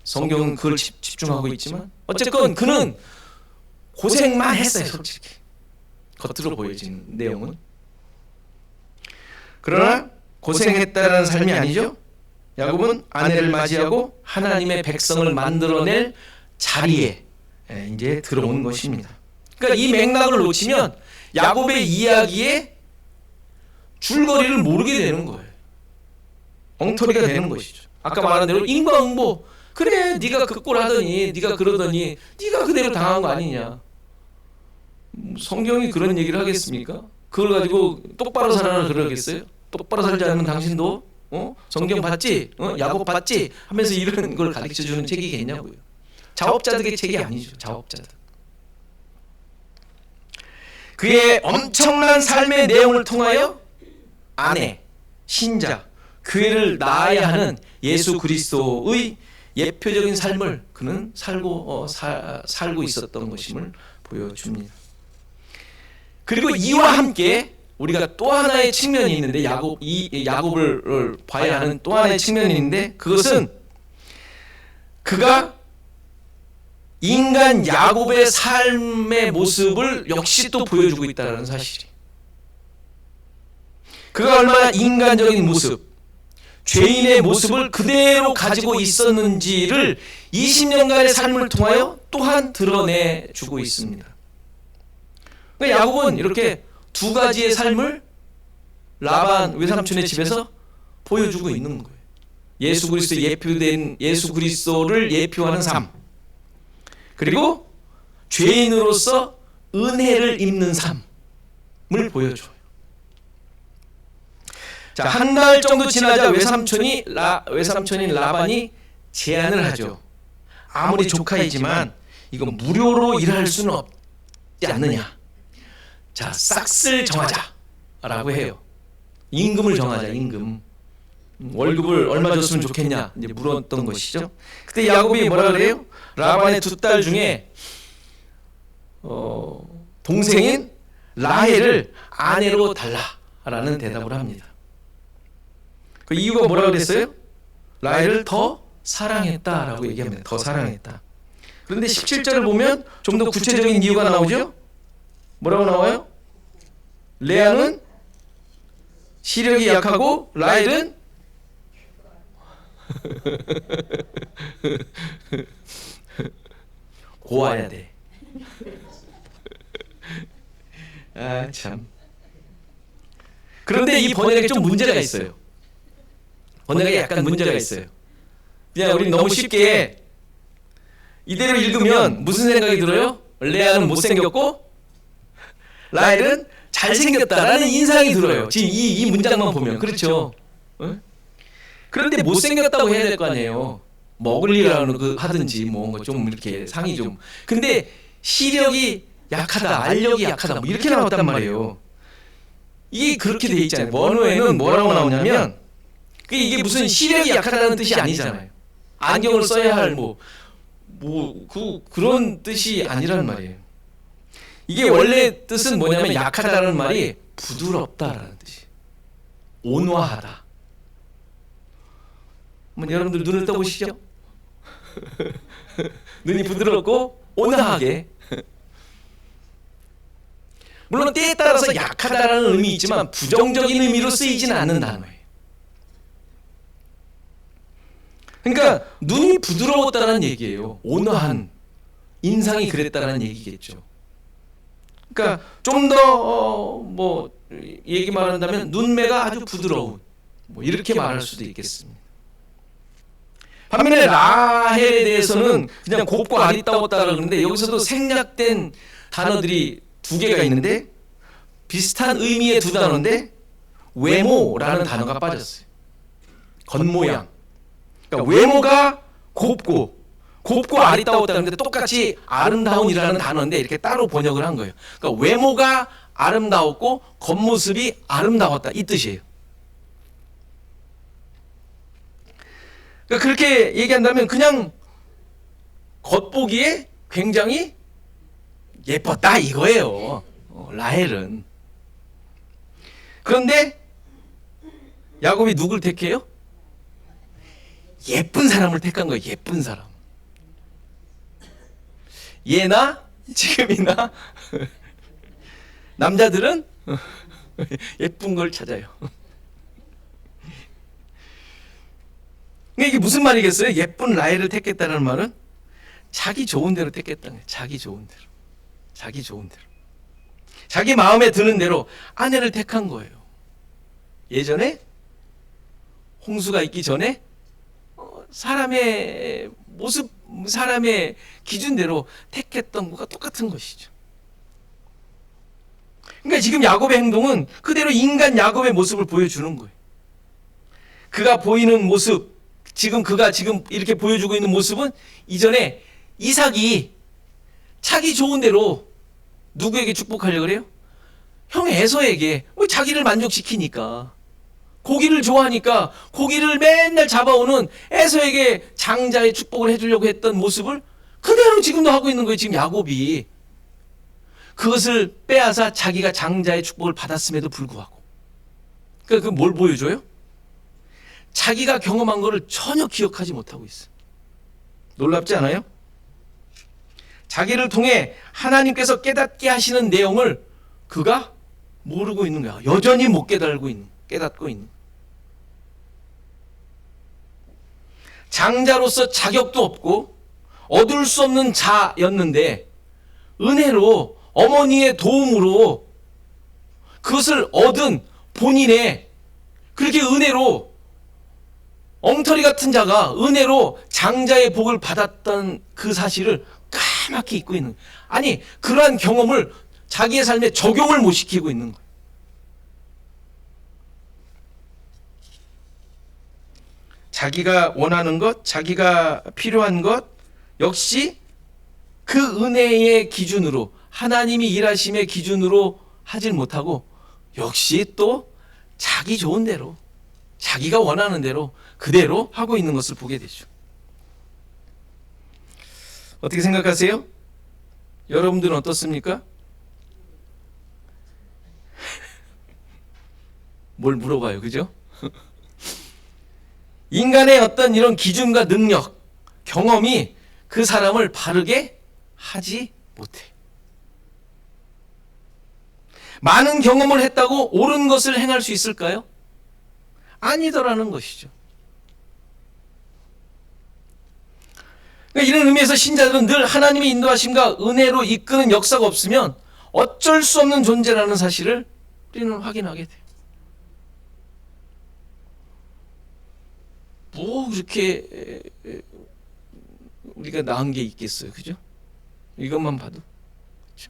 성경은 그걸 집중하고 있지만 어쨌건 그는 고생만 했어요. 솔직히 겉으로 보여지는 내용은. 그러나 고생했다라는 삶이 아니죠. 야곱은 아내를 맞이하고 하나님의 백성을 만들어낼 자리에 이제 들어온 것입니다. 그러니까 이 맥락을 놓치면 야곱의 이야기에 줄거리를 모르게 되는 거예요. 엉터리가 되는 것이죠. 아까 말한 대로 인과응보. 그래, 네가 그 꼴 하더니, 네가 그러더니, 네가 그대로 당한 거 아니냐. 성경이 그런 얘기를 하겠습니까? 그걸 가지고 똑바로 살아라 그러겠어요? 똑바로 살지 않으면 당신도 성경 봤지? 야곱 봤지? 하면서 이런 걸 가르쳐주는 책이겠냐고요. 자업자득의 책이 아니죠. 자업자득. 그의 엄청난 삶의 내용을 통하여 아내, 신자, 교회를 낳아야 하는 예수 그리스도의 예표적인 삶을 그는 살고 있었던 것임을 보여줍니다. 그리고 이와 함께 우리가 또 하나의 측면이 있는데 야곱을 봐야 하는 또 하나의 측면이 있는데 그것은 그가 인간 야곱의 삶의 모습을 역시 또 보여주고 있다는 사실이. 그가 얼마나 인간적인 모습, 죄인의 모습을 그대로 가지고 있었는지를 20년간의 삶을 통하여 또한 드러내주고 있습니다. 그러니까 야곱은 이렇게 두 가지의 삶을 라반 외삼촌의 집에서 보여주고 있는 거예요. 예수 그리스도 예표된 예수 그리스도를 예표하는 삶, 그리고 죄인으로서 은혜를 입는 삶을 보여줘요. 자, 한 달 정도 지나자 외삼촌인 라반이 제안을 하죠. 아무리 조카이지만 이거 무료로 일할 수는 없지 않느냐. 자, 싹쓸 정하자라고 해요. 임금을 정하자. 임금. 월급을 얼마 줬으면 좋겠냐 이제 물었던 것이죠. 그때 야곱이 뭐라 그래요? 라반의 두 딸 중에 동생인 라헬을 아내로 달라라는 대답을 합니다. 그 이유가 뭐라 그랬어요? 라헬을 더 사랑했다라고 얘기합니다. 더 사랑했다. 그런데 17절을 보면 좀 더 구체적인 이유가 나오죠? 뭐라고 나와요? 레아는 시력이 약하고 라헬은 고와야 돼. 아 참. 그런데 이 번역에 좀 문제가 있어요. 번역에 약간 문제가 있어요. 그냥 우리 너무 쉽게 이대로 읽으면 무슨 생각이 들어요? 레아는 못생겼고 라헬은 잘생겼다라는 인상이 들어요. 지금 이 문장만 보면. 그렇죠? 어? 그런데 못생겼다고 해야 될 거 아니에요. 먹을 일을 하든지 뭐 좀 이렇게 상이 좀. 근데 시력이 약하다, 알력이 약하다 뭐 이렇게 나왔단 말이에요. 이게 그렇게 돼 있잖아요. 원어에는 뭐라고 나오냐면 이게 무슨 시력이 약하다는 뜻이 아니잖아요. 안경을 써야 할 그런 뜻이 아니란 말이에요. 이게 원래 뜻은 뭐냐면 약하다는 말이 부드럽다라는 뜻이. 온화하다. 여러분들 눈을 떠보시죠. 눈이 부드럽고 온화하게. 물론 때에 따라서 약하다라는 의미 있지만 부정적인 의미로 쓰이지는 않는 단어예요. 그러니까 눈이 부드러웠다는 얘기예요. 온화한 인상이 그랬다는 얘기겠죠. 그러니까 좀 더 얘기 말한다면 눈매가 아주 부드러운 이렇게 말할 수도 있겠습니다. 반면에 라헬에 대해서는 그냥 곱고 아리따웠다 그러는데 여기서도 생략된 단어들이 두 개가 있는데 비슷한 의미의 두 단어인데 외모라는 단어가 빠졌어요. 겉모양. 그러니까 외모가 곱고 아리따웠다는데 똑같이 아름다운이라는 단어인데 이렇게 따로 번역을 한 거예요. 그러니까 외모가 아름다웠고 겉모습이 아름다웠다 이 뜻이에요. 그러니까 그렇게 얘기한다면 그냥 겉보기에 굉장히 예뻤다 이거예요. 라헬은. 그런데 야곱이 누굴 택해요? 예쁜 사람을 택한 거예요. 예쁜 사람. 예나 지금이나 남자들은 예쁜 걸 찾아요. 이게 무슨 말이겠어요? 예쁜 라헬을 택했다는 말은 자기 좋은 대로 택했다는 거예요. 자기 좋은 대로. 자기 좋은 대로. 자기 마음에 드는 대로 아내를 택한 거예요. 예전에 홍수가 있기 전에 사람의 모습, 사람의 기준대로 택했던 것과 똑같은 것이죠. 그러니까 지금 야곱의 행동은 그대로 인간 야곱의 모습을 보여주는 거예요. 그가 보이는 모습, 그가 지금 이렇게 보여주고 있는 모습은 이전에 이삭이 자기 좋은 대로 누구에게 축복하려고 그래요? 형 에서에게. 자기를 만족시키니까. 고기를 좋아하니까 고기를 맨날 잡아오는 에서에게 장자의 축복을 해주려고 했던 모습을 그대로 지금도 하고 있는 거예요. 지금 야곱이. 그것을 빼앗아 자기가 장자의 축복을 받았음에도 불구하고. 그러니까 뭘 보여줘요? 자기가 경험한 거를 전혀 기억하지 못하고 있어요. 놀랍지 않아요? 자기를 통해 하나님께서 깨닫게 하시는 내용을 그가 모르고 있는 거야. 여전히 못 깨닫고 있는. 장자로서 자격도 없고 얻을 수 없는 자였는데 은혜로 어머니의 도움으로 그것을 얻은 본인의 그렇게 은혜로 엉터리 같은 자가 은혜로 장자의 복을 받았던 그 사실을 까맣게 잊고 있는 거예요. 아니 그러한 경험을 자기의 삶에 적용을 못 시키고 있는 거예요. 자기가 원하는 것, 자기가 필요한 것 역시 그 은혜의 기준으로, 하나님이 일하심의 기준으로 하질 못하고 역시 또 자기 좋은 대로, 자기가 원하는 대로 그대로 하고 있는 것을 보게 되죠. 어떻게 생각하세요? 여러분들은 어떻습니까? 뭘 물어봐요, 그죠? 인간의 어떤 이런 기준과 능력, 경험이 그 사람을 바르게 하지 못해. 많은 경험을 했다고 옳은 것을 행할 수 있을까요? 아니더라는 것이죠. 그러니까 이런 의미에서 신자들은 늘 하나님의 인도하심과 은혜로 이끄는 역사가 없으면 어쩔 수 없는 존재라는 사실을 우리는 확인하게 돼요. 뭐 그렇게 우리가 나은 게 있겠어요, 그죠? 이것만 봐도. 그렇죠?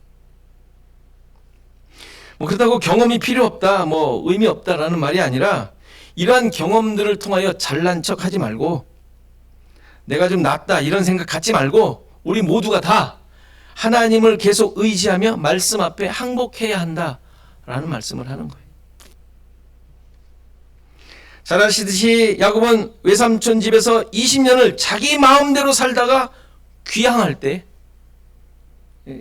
뭐 그렇다고 경험이 필요 없다, 뭐 의미 없다라는 말이 아니라 이러한 경험들을 통하여 잘난 척하지 말고 내가 좀 낫다 이런 생각 갖지 말고 우리 모두가 다 하나님을 계속 의지하며 말씀 앞에 항복해야 한다라는 말씀을 하는 거예요. 잘 아시듯이 야곱은 외삼촌 집에서 20년을 자기 마음대로 살다가 귀향할 때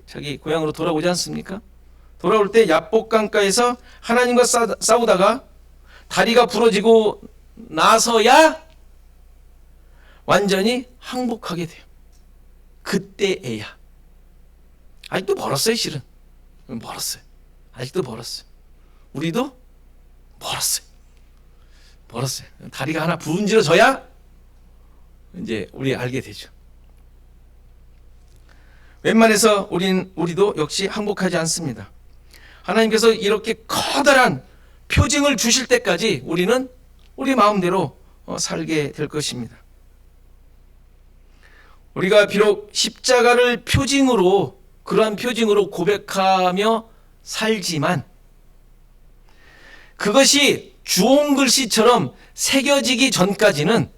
자기 고향으로 돌아오지 않습니까? 돌아올 때 야복강가에서 하나님과 싸우다가 다리가 부러지고 나서야 완전히 항복하게 돼요. 그때에야. 아직도 멀었어요, 실은. 멀었어요. 아직도 멀었어요. 우리도 멀었어요. 멀었어요. 다리가 하나 부은지러져야 이제 우리 알게 되죠. 웬만해서 우리도 역시 항복하지 않습니다. 하나님께서 이렇게 커다란 표징을 주실 때까지 우리는 우리 마음대로 살게 될 것입니다. 우리가 비록 십자가를 표징으로, 그러한 표징으로 고백하며 살지만 그것이 주홍 글씨처럼 새겨지기 전까지는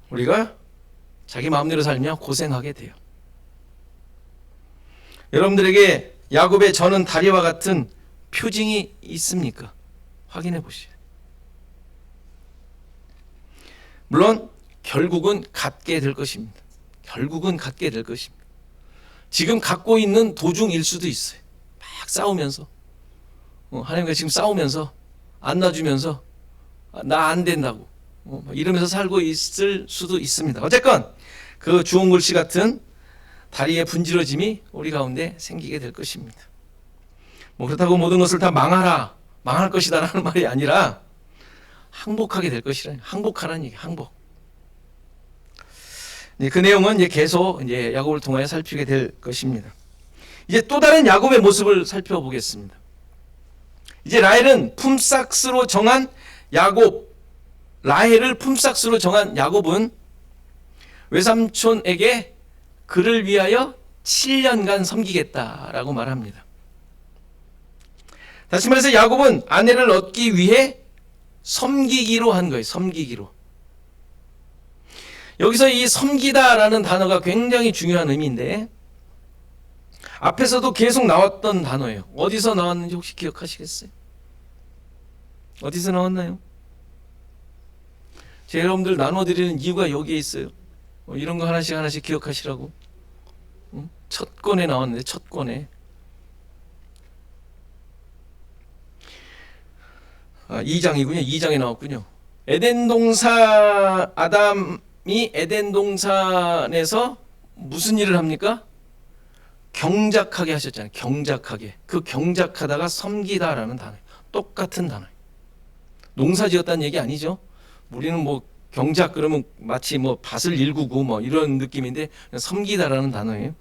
우리가 자기 마음대로 살며 고생하게 돼요. 여러분들에게 야곱의 저는 다리와 같은 표징이 있습니까? 확인해 보시죠. 물론 결국은 갖게 될 것입니다. 결국은 갖게 될 것입니다. 지금 갖고 있는 도중일 수도 있어요. 막 싸우면서 하나님과 지금 싸우면서 안 놔주면서 나 안 된다고 이러면서 살고 있을 수도 있습니다. 어쨌건 그 주홍 글씨 같은 다리의 분지러짐이 우리 가운데 생기게 될 것입니다. 뭐 그렇다고 모든 것을 다 망할 것이다라는 말이 아니라 항복하게 될 것이라는, 항복하라는 얘기, 항복. 그 내용은 이제 계속 이제 야곱을 통하여 살피게 될 것입니다. 이제 또 다른 야곱의 모습을 살펴보겠습니다. 이제 라헬을 품삯으로 정한 야곱은 외삼촌에게 그를 위하여 7년간 섬기겠다라고 말합니다. 다시 말해서 야곱은 아내를 얻기 위해 섬기기로 한 거예요. 섬기기로. 여기서 이 섬기다라는 단어가 굉장히 중요한 의미인데 앞에서도 계속 나왔던 단어예요. 어디서 나왔는지 혹시 기억하시겠어요? 어디서 나왔나요? 제가 여러분들 나눠드리는 이유가 여기에 있어요. 이런 거 하나씩 기억하시라고. 첫 권에 나왔는데, 첫 권에. 2장이군요. 2장에 나왔군요. 아담이 에덴 동산에서 무슨 일을 합니까? 경작하게 하셨잖아요. 경작하게. 그 경작하다가 섬기다라는 단어예요. 똑같은 단어예요. 농사 지었다는 얘기 아니죠. 우리는 뭐 경작 그러면 마치 뭐 밭을 일구고 뭐 이런 느낌인데 섬기다라는 단어예요.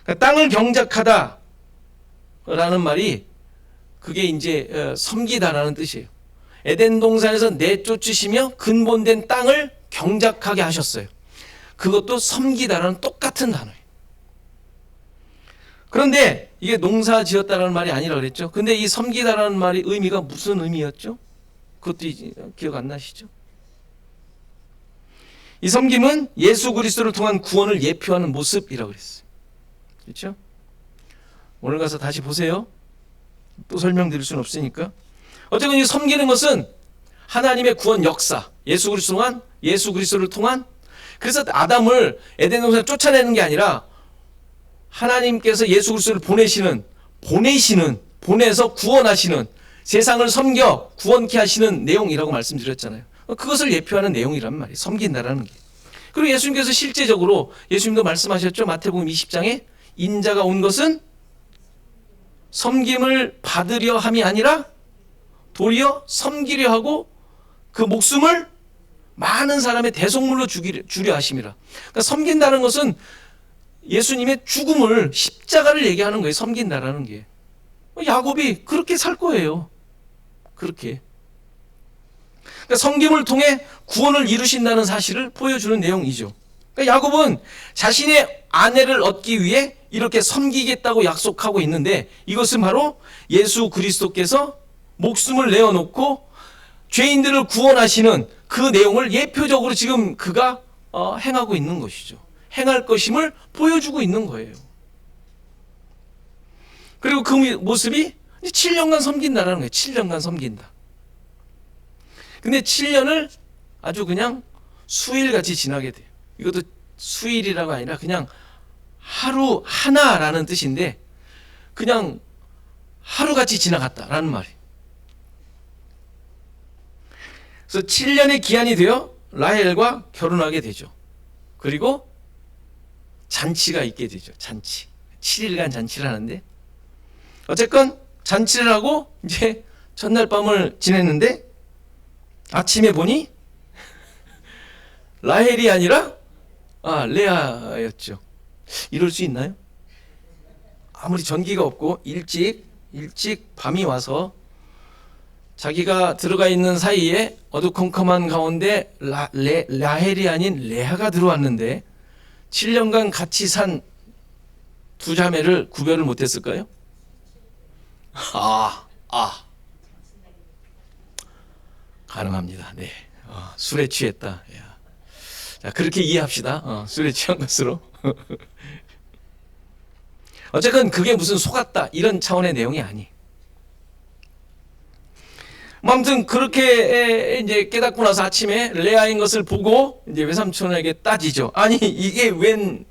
그러니까 땅을 경작하다라는 말이 그게 이제 섬기다라는 뜻이에요. 에덴 동산에서 내쫓으시며 근본된 땅을 경작하게 하셨어요. 그것도 섬기다라는 똑같은 단어예요. 그런데 이게 농사 지었다라는 말이 아니라 그랬죠. 근데 이 섬기다라는 말이 의미가 무슨 의미였죠? 그것도 기억 안 나시죠? 이 섬김은 예수 그리스도를 통한 구원을 예표하는 모습이라고 그랬어요. 그렇죠? 오늘 가서 다시 보세요. 또 설명드릴 수는 없으니까. 어쨌든 이 섬기는 것은 하나님의 구원 역사, 예수 그리스도를 통한, 그래서 아담을 에덴 동산에 쫓아내는 게 아니라 하나님께서 예수 그리스도를 보내서 구원하시는, 세상을 섬겨 구원케 하시는 내용이라고 말씀드렸잖아요. 그것을 예표하는 내용이란 말이에요. 섬긴다라는 게. 그리고 예수님께서 실제적으로 예수님도 말씀하셨죠. 마태복음 20장에 인자가 온 것은 섬김을 받으려 함이 아니라 도리어 섬기려 하고 그 목숨을 많은 사람의 대속물로 주려 하심이라. 그러니까 섬긴다는 것은 예수님의 죽음을, 십자가를 얘기하는 거예요. 섬긴다라는 게. 야곱이 그렇게 살 거예요. 그렇게. 그러니까 섬김을 통해 구원을 이루신다는 사실을 보여주는 내용이죠. 그러니까 야곱은 자신의 아내를 얻기 위해 이렇게 섬기겠다고 약속하고 있는데, 이것은 바로 예수 그리스도께서 목숨을 내어놓고 죄인들을 구원하시는 그 내용을 예표적으로 지금 그가 행하고 있는 것이죠. 행할 것임을 보여주고 있는 거예요. 그리고 그 모습이 7년간 섬긴다라는 거예요. 7년간 섬긴다. 근데 7년을 아주 그냥 수일같이 지나게 돼요. 이것도 수일이라고 아니라 그냥 하루 하나라는 뜻인데, 그냥 하루같이 지나갔다라는 말이에요. 그래서 7년의 기한이 되어 라헬과 결혼하게 되죠. 그리고 잔치가 있게 되죠. 잔치. 7일간 잔치를 하는데, 어쨌건 잔치를 하고 이제 첫날 밤을 지냈는데, 아침에 보니 라헬이 아니라 레아였죠. 이럴 수 있나요? 아무리 전기가 없고 일찍 밤이 와서 자기가 들어가 있는 사이에 어두컴컴한 가운데 라헬이 아닌 레아가 들어왔는데 7년간 같이 산 두 자매를 구별을 못했을까요? 가능합니다. 네. 술에 취했다. 자, 그렇게 이해합시다. 술에 취한 것으로. 어쨌든 그게 무슨 속았다 이런 차원의 내용이 아니. 아무튼 그렇게 이제 깨닫고 나서 아침에 레아인 것을 보고 이제 외삼촌에게 따지죠. 아니 이게 웬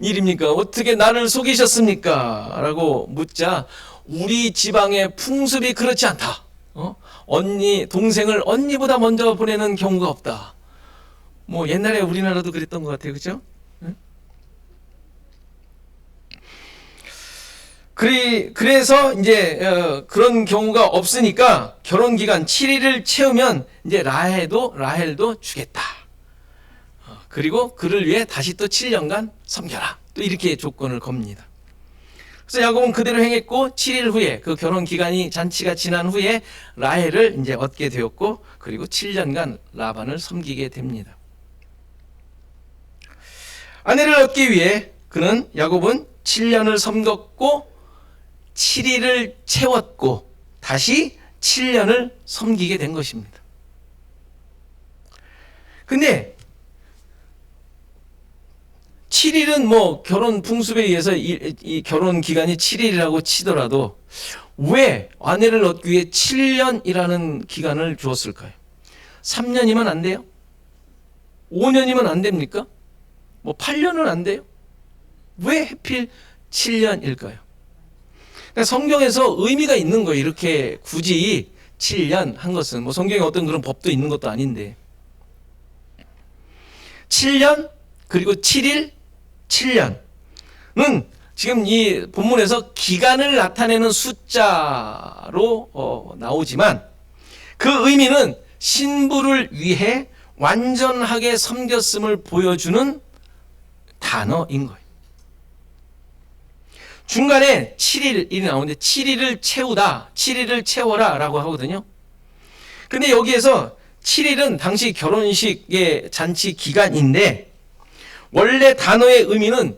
일입니까? 어떻게 나를 속이셨습니까? 라고 묻자, 우리 지방의 풍습이 그렇지 않다. 동생을 언니보다 먼저 보내는 경우가 없다. 뭐 옛날에 우리나라도 그랬던 것 같아요. 그죠? 그래서 이제 그런 경우가 없으니까 결혼 기간 7일을 채우면 이제 라헬도 주겠다. 그리고 그를 위해 다시 또 7년간 섬겨라. 또 이렇게 조건을 겁니다. 그래서 야곱은 그대로 행했고 7일 후에 그 결혼 기간이 잔치가 지난 후에 라헬을 이제 얻게 되었고, 그리고 7년간 라반을 섬기게 됩니다. 아내를 얻기 위해 야곱은 7년을 섬겼고 7일을 채웠고 다시 7년을 섬기게 된 것입니다. 근데 7일은 뭐 결혼 풍습에 의해서 이 결혼 기간이 7일이라고 치더라도 왜 아내를 얻기 위해 7년이라는 기간을 주었을까요? 3년이면 안 돼요? 5년이면 안 됩니까? 뭐 8년은 안 돼요? 왜 하필 7년일까요? 그러니까 성경에서 의미가 있는 거예요. 이렇게 굳이 7년 한 것은 뭐 성경에 어떤 그런 법도 있는 것도 아닌데, 7년 그리고 7일 7년은 지금 이 본문에서 기간을 나타내는 숫자로 나오지만 그 의미는 신부를 위해 완전하게 섬겼음을 보여주는 단어인 거예요. 중간에 7일이 나오는데 7일을 채우다, 7일을 채워라 라고 하거든요. 근데 여기에서 7일은 당시 결혼식의 잔치 기간인데, 원래 단어의 의미는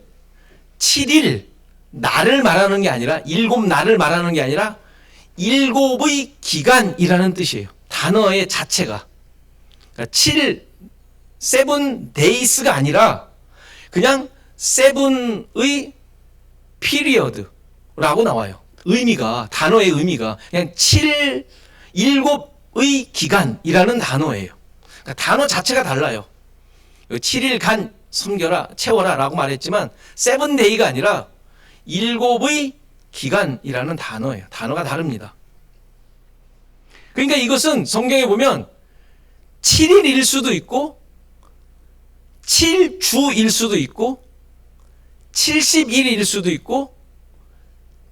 7일, 날을 말하는 게 아니라, 7날을 말하는 게 아니라 7의 기간이라는 뜻이에요. 단어의 자체가 그러니까 7 days가 아니라 그냥 7의 period라고 나와요. 의미가, 단어의 의미가 그냥 7의 기간이라는 단어예요. 그러니까 단어 자체가 달라요. 7일간 섬겨라, 채워라 라고 말했지만 7day가 아니라 7의 기간이라는 단어예요. 단어가 다릅니다. 그러니까 이것은 성경에 보면 7일일 수도 있고 7주일 수도 있고 71일일 수도 있고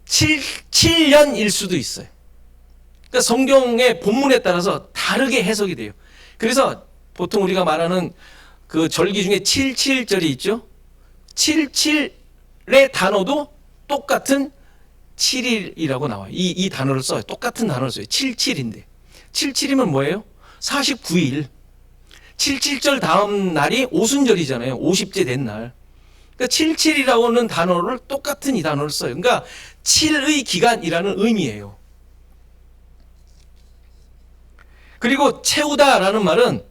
7년일 수도 있어요. 그러니까 성경의 본문에 따라서 다르게 해석이 돼요. 그래서 보통 우리가 말하는 그 절기 중에 77절이 있죠. 77의 단어도 똑같은 7일이라고 나와요. 이 단어를 써요. 똑같은 단어를 써요. 77인데. 77이면 뭐예요? 49일. 77절 다음 날이 오순절이잖아요. 50째 된 날. 그러니까 77이라고 하는 단어를 똑같은 이 단어를 써요. 그러니까 7의 기간이라는 의미예요. 그리고 채우다라는 말은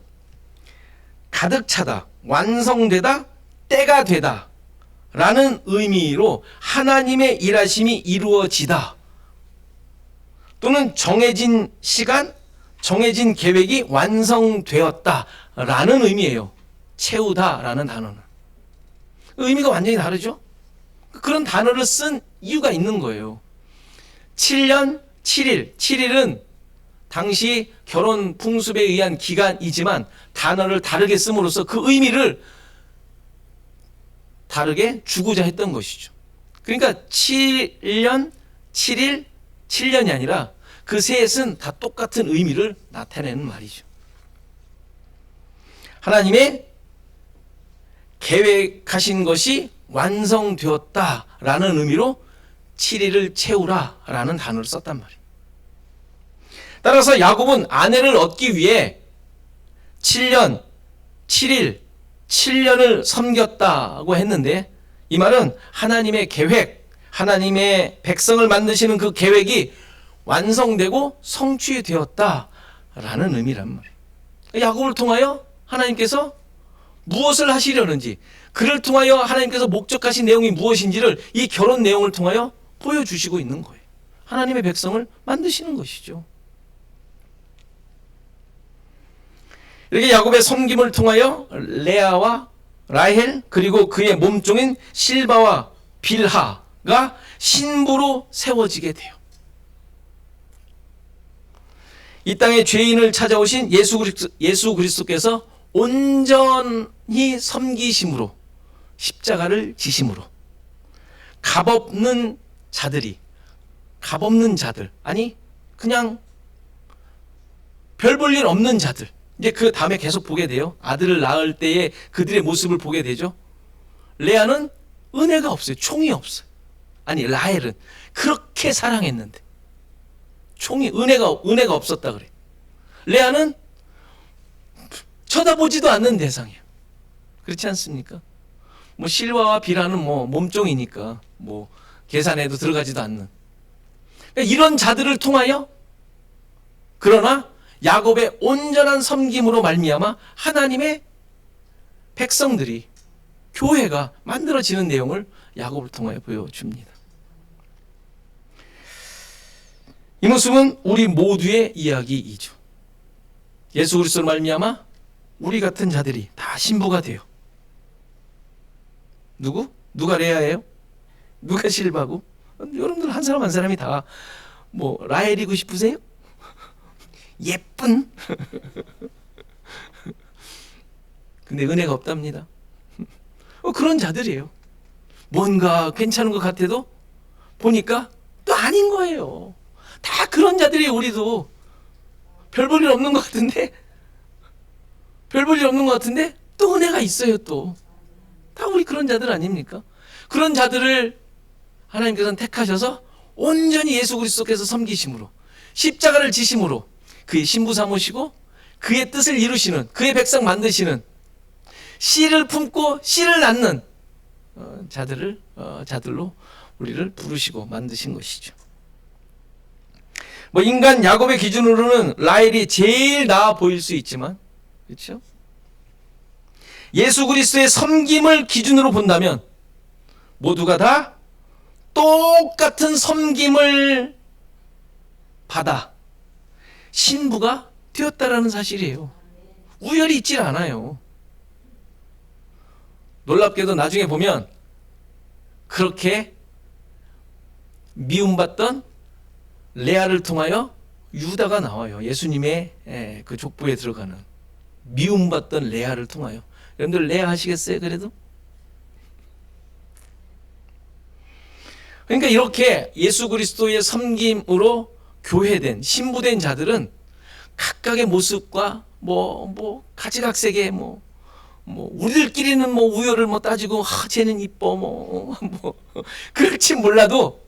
가득 차다, 완성되다, 때가 되다 라는 의미로 하나님의 일하심이 이루어지다 또는 정해진 시간, 정해진 계획이 완성되었다 라는 의미예요. 채우다 라는 단어는. 의미가 완전히 다르죠? 그런 단어를 쓴 이유가 있는 거예요. 7년 7일, 7일은 당시 결혼 풍습에 의한 기간이지만 단어를 다르게 씀으로써 그 의미를 다르게 주고자 했던 것이죠. 그러니까 7년, 7일, 7년이 아니라 그 셋은 다 똑같은 의미를 나타내는 말이죠. 하나님의 계획하신 것이 완성되었다라는 의미로 7일을 채우라라는 단어를 썼단 말이에요. 따라서 야곱은 아내를 얻기 위해 7년, 7일, 7년을 섬겼다고 했는데 이 말은 하나님의 계획, 하나님의 백성을 만드시는 그 계획이 완성되고 성취되었다라는 의미란 말이에요. 야곱을 통하여 하나님께서 무엇을 하시려는지, 그를 통하여 하나님께서 목적하신 내용이 무엇인지를 이 결혼 내용을 통하여 보여주시고 있는 거예요. 하나님의 백성을 만드시는 것이죠. 이렇게 야곱의 섬김을 통하여 레아와 라헬 그리고 그의 몸종인 실바와 빌하가 신부로 세워지게 돼요. 이 땅에 죄인을 찾아오신 예수 그리스도께서 온전히 섬기심으로 십자가를 지심으로 값없는 자들 아니 그냥 별 볼 일 없는 자들, 이제 그 다음에 계속 보게 돼요. 아들을 낳을 때에 그들의 모습을 보게 되죠. 레아는 은혜가 없어요. 총이 없어요. 아니 라헬은 그렇게 사랑했는데 총이 은혜가 없었다 그래. 레아는 쳐다보지도 않는 대상이에요. 그렇지 않습니까? 뭐 실바와 빌하는 뭐 몸종이니까 뭐 계산에도 들어가지도 않는. 그러니까 이런 자들을 통하여 그러나 야곱의 온전한 섬김으로 말미암아 하나님의 백성들이 교회가 만들어지는 내용을 야곱을 통하여 보여줍니다. 이 모습은 우리 모두의 이야기이죠. 예수 그리스도로 말미암아 우리 같은 자들이 다 신부가 돼요. 누가 레아예요? 누가 실바고? 여러분들 한 사람 한 사람이 다 뭐 라헬이고 싶으세요? 예쁜 근데 은혜가 없답니다. 그런 자들이에요. 뭔가 괜찮은 것 같아도 보니까 또 아닌 거예요. 다 그런 자들이에요. 우리도 별 볼 일 없는 것 같은데 또 은혜가 있어요. 또 다 우리 그런 자들 아닙니까? 그런 자들을 하나님께서는 택하셔서 온전히 예수 그리스도께서 섬기심으로 십자가를 지심으로 그의 신부 삼으시고 그의 뜻을 이루시는, 그의 백성 만드시는, 씨를 품고 씨를 낳는 자들로 우리를 부르시고 만드신 것이죠. 뭐 인간 야곱의 기준으로는 라헬이 제일 나아 보일 수 있지만, 그렇죠? 예수 그리스도의 섬김을 기준으로 본다면 모두가 다 똑같은 섬김을 받아 신부가 되었다라는 사실이에요. 우열이 있질 않아요. 놀랍게도 나중에 보면 그렇게 미움받던 레아를 통하여 유다가 나와요. 예수님의 그 족보에 들어가는 미움받던 레아를 통하여. 여러분들 레아 하시겠어요? 그래도? 그러니까 이렇게 예수 그리스도의 섬김으로 교회된 신부된 자들은 각각의 모습과 가지각색의 우리들끼리는 우열을 따지고 쟤는 이뻐 그럴지 몰라도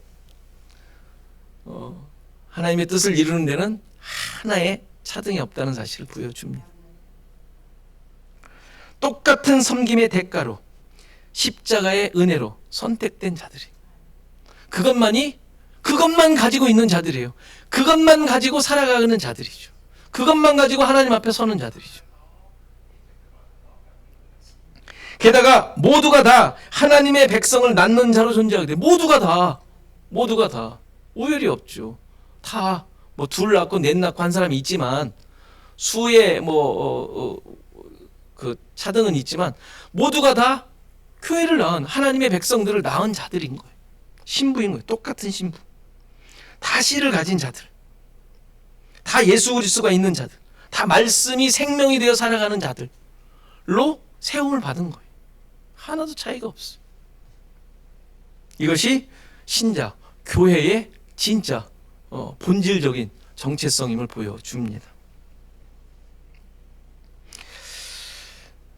하나님의 뜻을 이루는 데는 하나의 차등이 없다는 사실을 보여줍니다. 똑같은 섬김의 대가로 십자가의 은혜로 선택된 자들이 그것만 가지고 있는 자들이에요. 그것만 가지고 살아가는 자들이죠. 그것만 가지고 하나님 앞에 서는 자들이죠. 게다가 모두가 다 하나님의 백성을 낳는 자로 존재하게 돼. 모두가 다 우열이 없죠. 다 둘 낳고 넷 낳고 한 사람이 있지만 수의 그 차등은 있지만 모두가 다 교회를 낳은 하나님의 백성들을 낳은 자들인 거예요. 신부인 거예요. 똑같은 신부. 다 씨를 가진 자들. 다 예수 그리스도가 있는 자들. 다 말씀이 생명이 되어 살아가는 자들로 세움을 받은 거예요. 하나도 차이가 없어요. 이것이 신자, 교회의 진짜 본질적인 정체성임을 보여줍니다.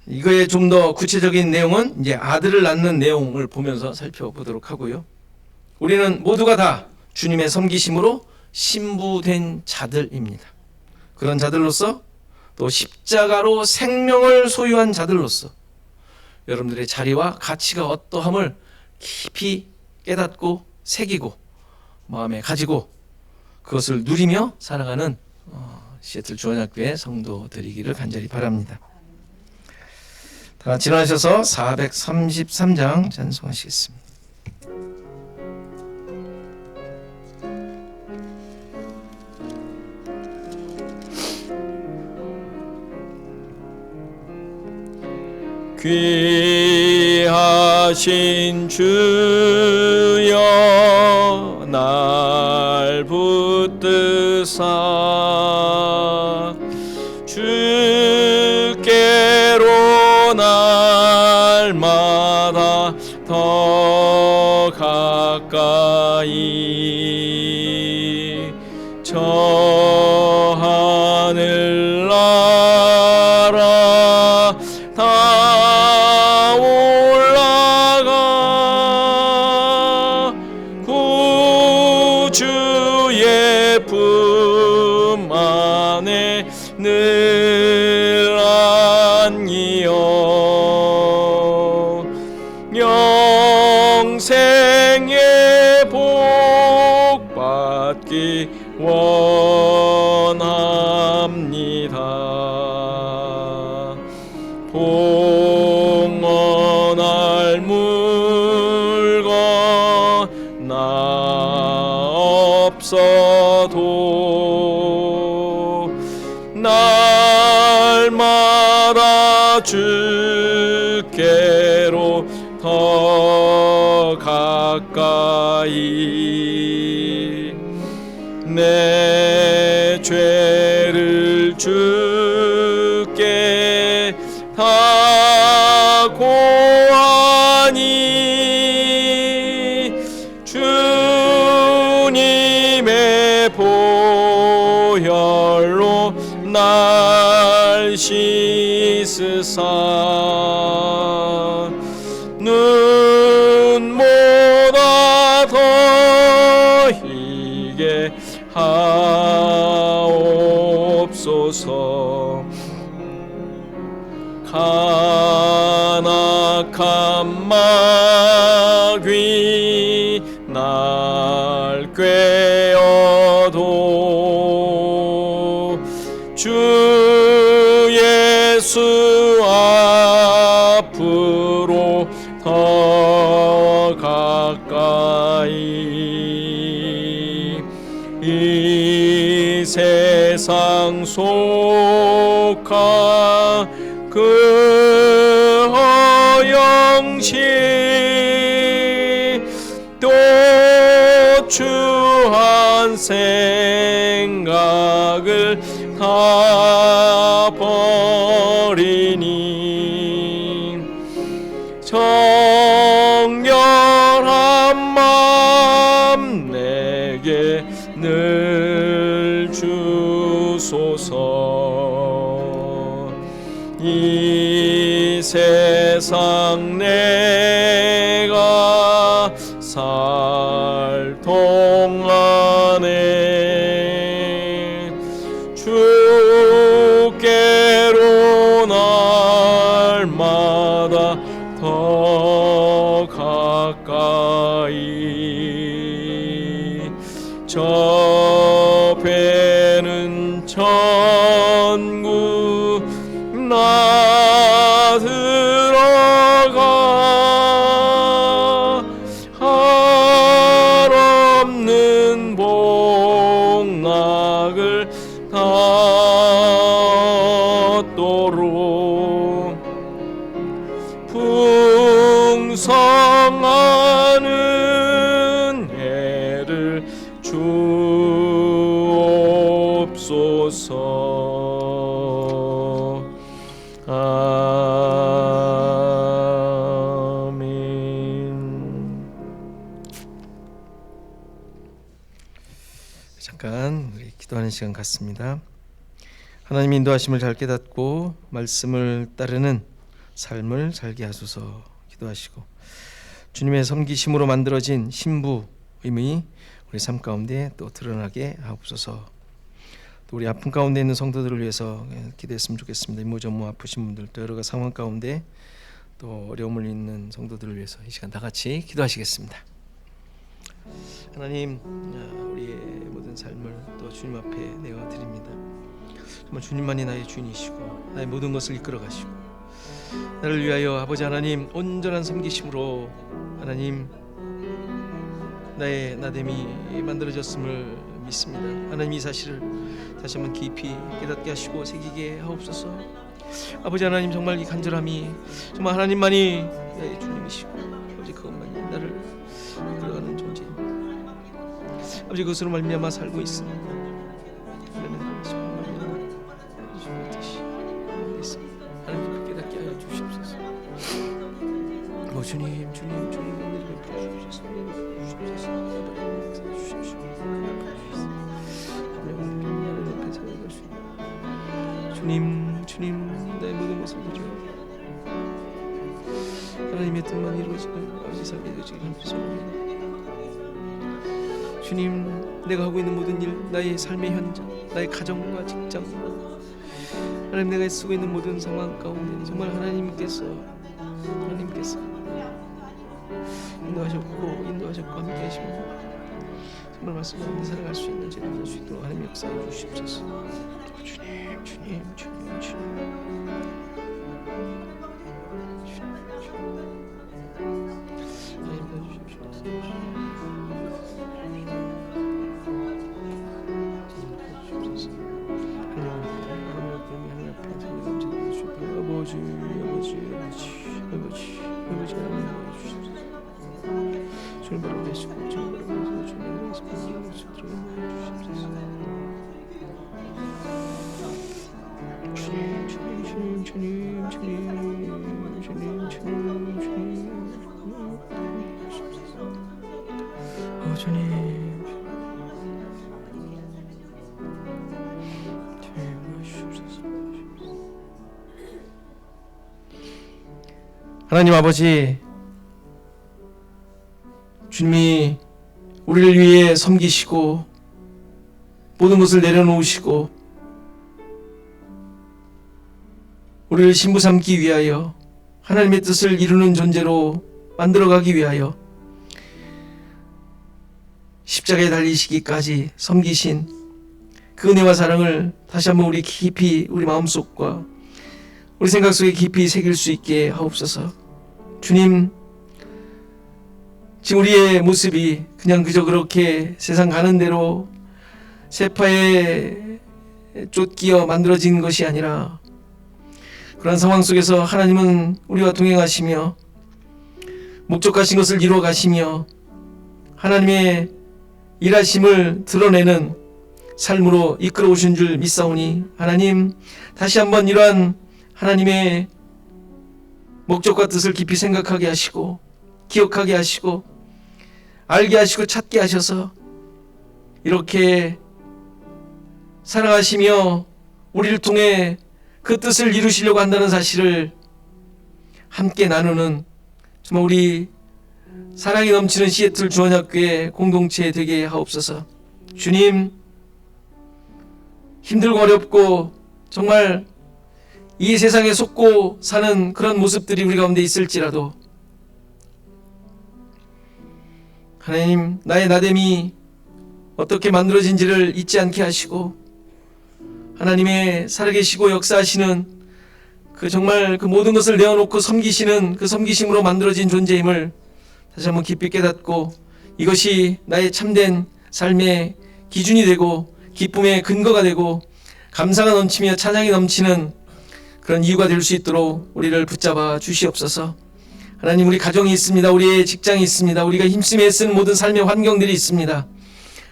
이거의 좀 더 구체적인 내용은 이제 아들을 낳는 내용을 보면서 살펴보도록 하고요. 우리는 모두가 다 주님의 섬기심으로 신부된 자들입니다. 그런 자들로서 또 십자가로 생명을 소유한 자들로서 여러분들의 자리와 가치가 어떠함을 깊이 깨닫고 새기고 마음에 가지고 그것을 누리며 살아가는 시애틀 주안학교의 성도들이기를 간절히 바랍니다. 다 같이 일어나셔서 433장 찬송하시겠습니다. 귀하신 주여 날 붙드사 주께로 날마다 더 가까이 저 하늘 나라 다 올라가 구주의 품 안에 늘 안기어 영생의 복 받기 원합니다. 봉헌할 물건 나 없어도 날마다 주께로 더 가까이 내 죄를 주께 다 고하니 주님의 보혈로 날 씻으사 눈보다 더 희게 하옵소서. 간악한 마귀 날 꿰어도 주 예수 앞으로 더 가까이 이 세상 속한 그 허영심 또 추한 생각을 다 버리니 정결한 마음 내게 늘 주소서. 이 세상 내가 살 동안에 주께로 날마다 더 가까이 저 배는 천국 나 들어가 한없는 복락을 닫도록 풍성한 은혜를 주옵소서. 아멘. 잠깐 우리 기도하는 시간 갖습니다. 하나님 인도하심을 잘 깨닫고 말씀을 따르는 삶을 살게 하소서. 기도하시고 주님의 섬기심으로 만들어진 신부임이 우리 삶 가운데 또 드러나게 하옵소서. 또 우리 아픔 가운데 있는 성도들을 위해서 기도했으면 좋겠습니다. 이모저모 아프신 분들 또 여러 가지 상황 가운데 또 어려움을 있는 성도들을 위해서 이 시간 다 같이 기도하시겠습니다. 하나님, 우리의 모든 삶을 또 주님 앞에 내어 드립니다. 정말 주님만이 나의 주인이시고 나의 모든 것을 이끌어 가시고 나를 위하여 아버지 하나님 온전한 섬기심으로 하나님 나의 나됨이 만들어졌음을 믿습니다. 하나님 이 사실을 다시 한번 깊이 깨닫게 하시고 새기게 하옵소서. 아버지 하나님 정말 이 간절함이 정말 하나님만이 나의 주님이시고 아버지 그것만이 나를 이끌어가는 존재입니다. 아버지 그것으로 말미암아 살고 있습니다. 하나님 하나님 깨닫게 하여 주시옵소서. 주님 은혜를 베풀어 주셔서 주님 나의 모든 것을 드려 하나님의 뜻만 이루어지는 아버지 삶이 되어지게 하옵소서. 주님 내가 하고 있는 모든 일 나의 삶의 현장 나의 가정과 직장과 하나님 내가 쓰고 있는 모든 상황 가운데 정말 하나님께서 인도하셨고 함께 하시고 정말 말씀 가운데 살아갈 수 있는 제가 할 수 있도록 하나님 역사해 주시옵소서. 주님 주님 바로 계시고 주님 바로 계시고 하나님 아버지 주님이 우리를 위해 섬기시고 모든 것을 내려놓으시고 우리를 신부 삼기 위하여 하나님의 뜻을 이루는 존재로 만들어가기 위하여 십자가에 달리시기까지 섬기신 그 은혜와 사랑을 다시 한번 우리 깊이 우리 마음속과 우리 생각 속에 깊이 새길 수 있게 하옵소서. 주님, 지금 우리의 모습이 그냥 그저 그렇게 세상 가는 대로 세파에 쫓기어 만들어진 것이 아니라 그런 상황 속에서 하나님은 우리와 동행하시며 목적하신 것을 이루어 가시며 하나님의 일하심을 드러내는 삶으로 이끌어 오신 줄 믿사오니 하나님 다시 한번 이러한 하나님의 목적과 뜻을 깊이 생각하게 하시고 기억하게 하시고 알게 하시고 찾게 하셔서 이렇게 살아가시며 우리를 통해 그 뜻을 이루시려고 한다는 사실을 함께 나누는 정말 우리 사랑이 넘치는 시애틀 주원학교의 공동체 되게 하옵소서. 주님, 힘들고 어렵고 정말 이 세상에 속고 사는 그런 모습들이 우리 가운데 있을지라도 하나님, 나의 나됨이 어떻게 만들어진지를 잊지 않게 하시고 하나님의 살아계시고 역사하시는 그 정말 그 모든 것을 내어놓고 섬기시는 그 섬기심으로 만들어진 존재임을 다시 한번 깊이 깨닫고 이것이 나의 참된 삶의 기준이 되고 기쁨의 근거가 되고 감사가 넘치며 찬양이 넘치는 그런 이유가 될 수 있도록 우리를 붙잡아 주시옵소서. 하나님, 우리 가정이 있습니다. 우리의 직장이 있습니다. 우리가 힘쓰며 애쓰는 모든 삶의 환경들이 있습니다.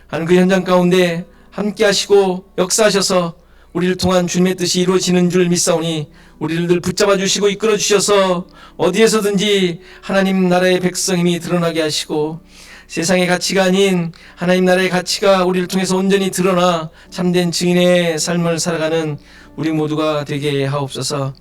하나님, 그 현장 가운데 함께 하시고 역사하셔서 우리를 통한 주님의 뜻이 이루어지는 줄 믿사오니 우리를 늘 붙잡아 주시고 이끌어 주셔서 어디에서든지 하나님 나라의 백성임이 드러나게 하시고 세상의 가치가 아닌 하나님 나라의 가치가 우리를 통해서 온전히 드러나 참된 증인의 삶을 살아가는 우리 모두가 되게 하옵소서.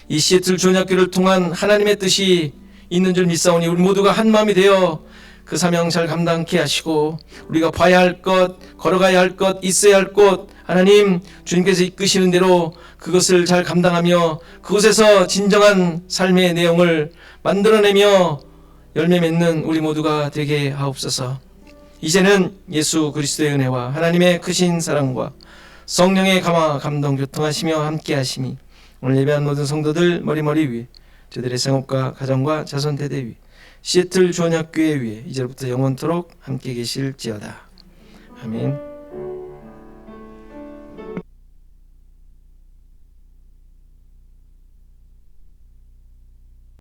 이 시애틀 주원학교를 통한 하나님의 뜻이 있는 줄 믿사오니 우리 모두가 한 마음이 되어 그 사명 잘 감당케 하시고 우리가 봐야 할 것, 걸어가야 할 것, 있어야 할 곳 하나님 주님께서 이끄시는 대로 그것을 잘 감당하며 그곳에서 진정한 삶의 내용을 만들어내며 열매 맺는 우리 모두가 되게 하옵소서. 이제는 예수 그리스도의 은혜와 하나님의 크신 사랑과 성령의 감화 감동 교통하시며 함께 하심이 오늘 예배한 모든 성도들 머리머리 위에 저들의 생업과 가정과 자손 대대 위에 시애틀 주원학교회 위에 이제부터 영원토록 함께 계실지어다. 아멘.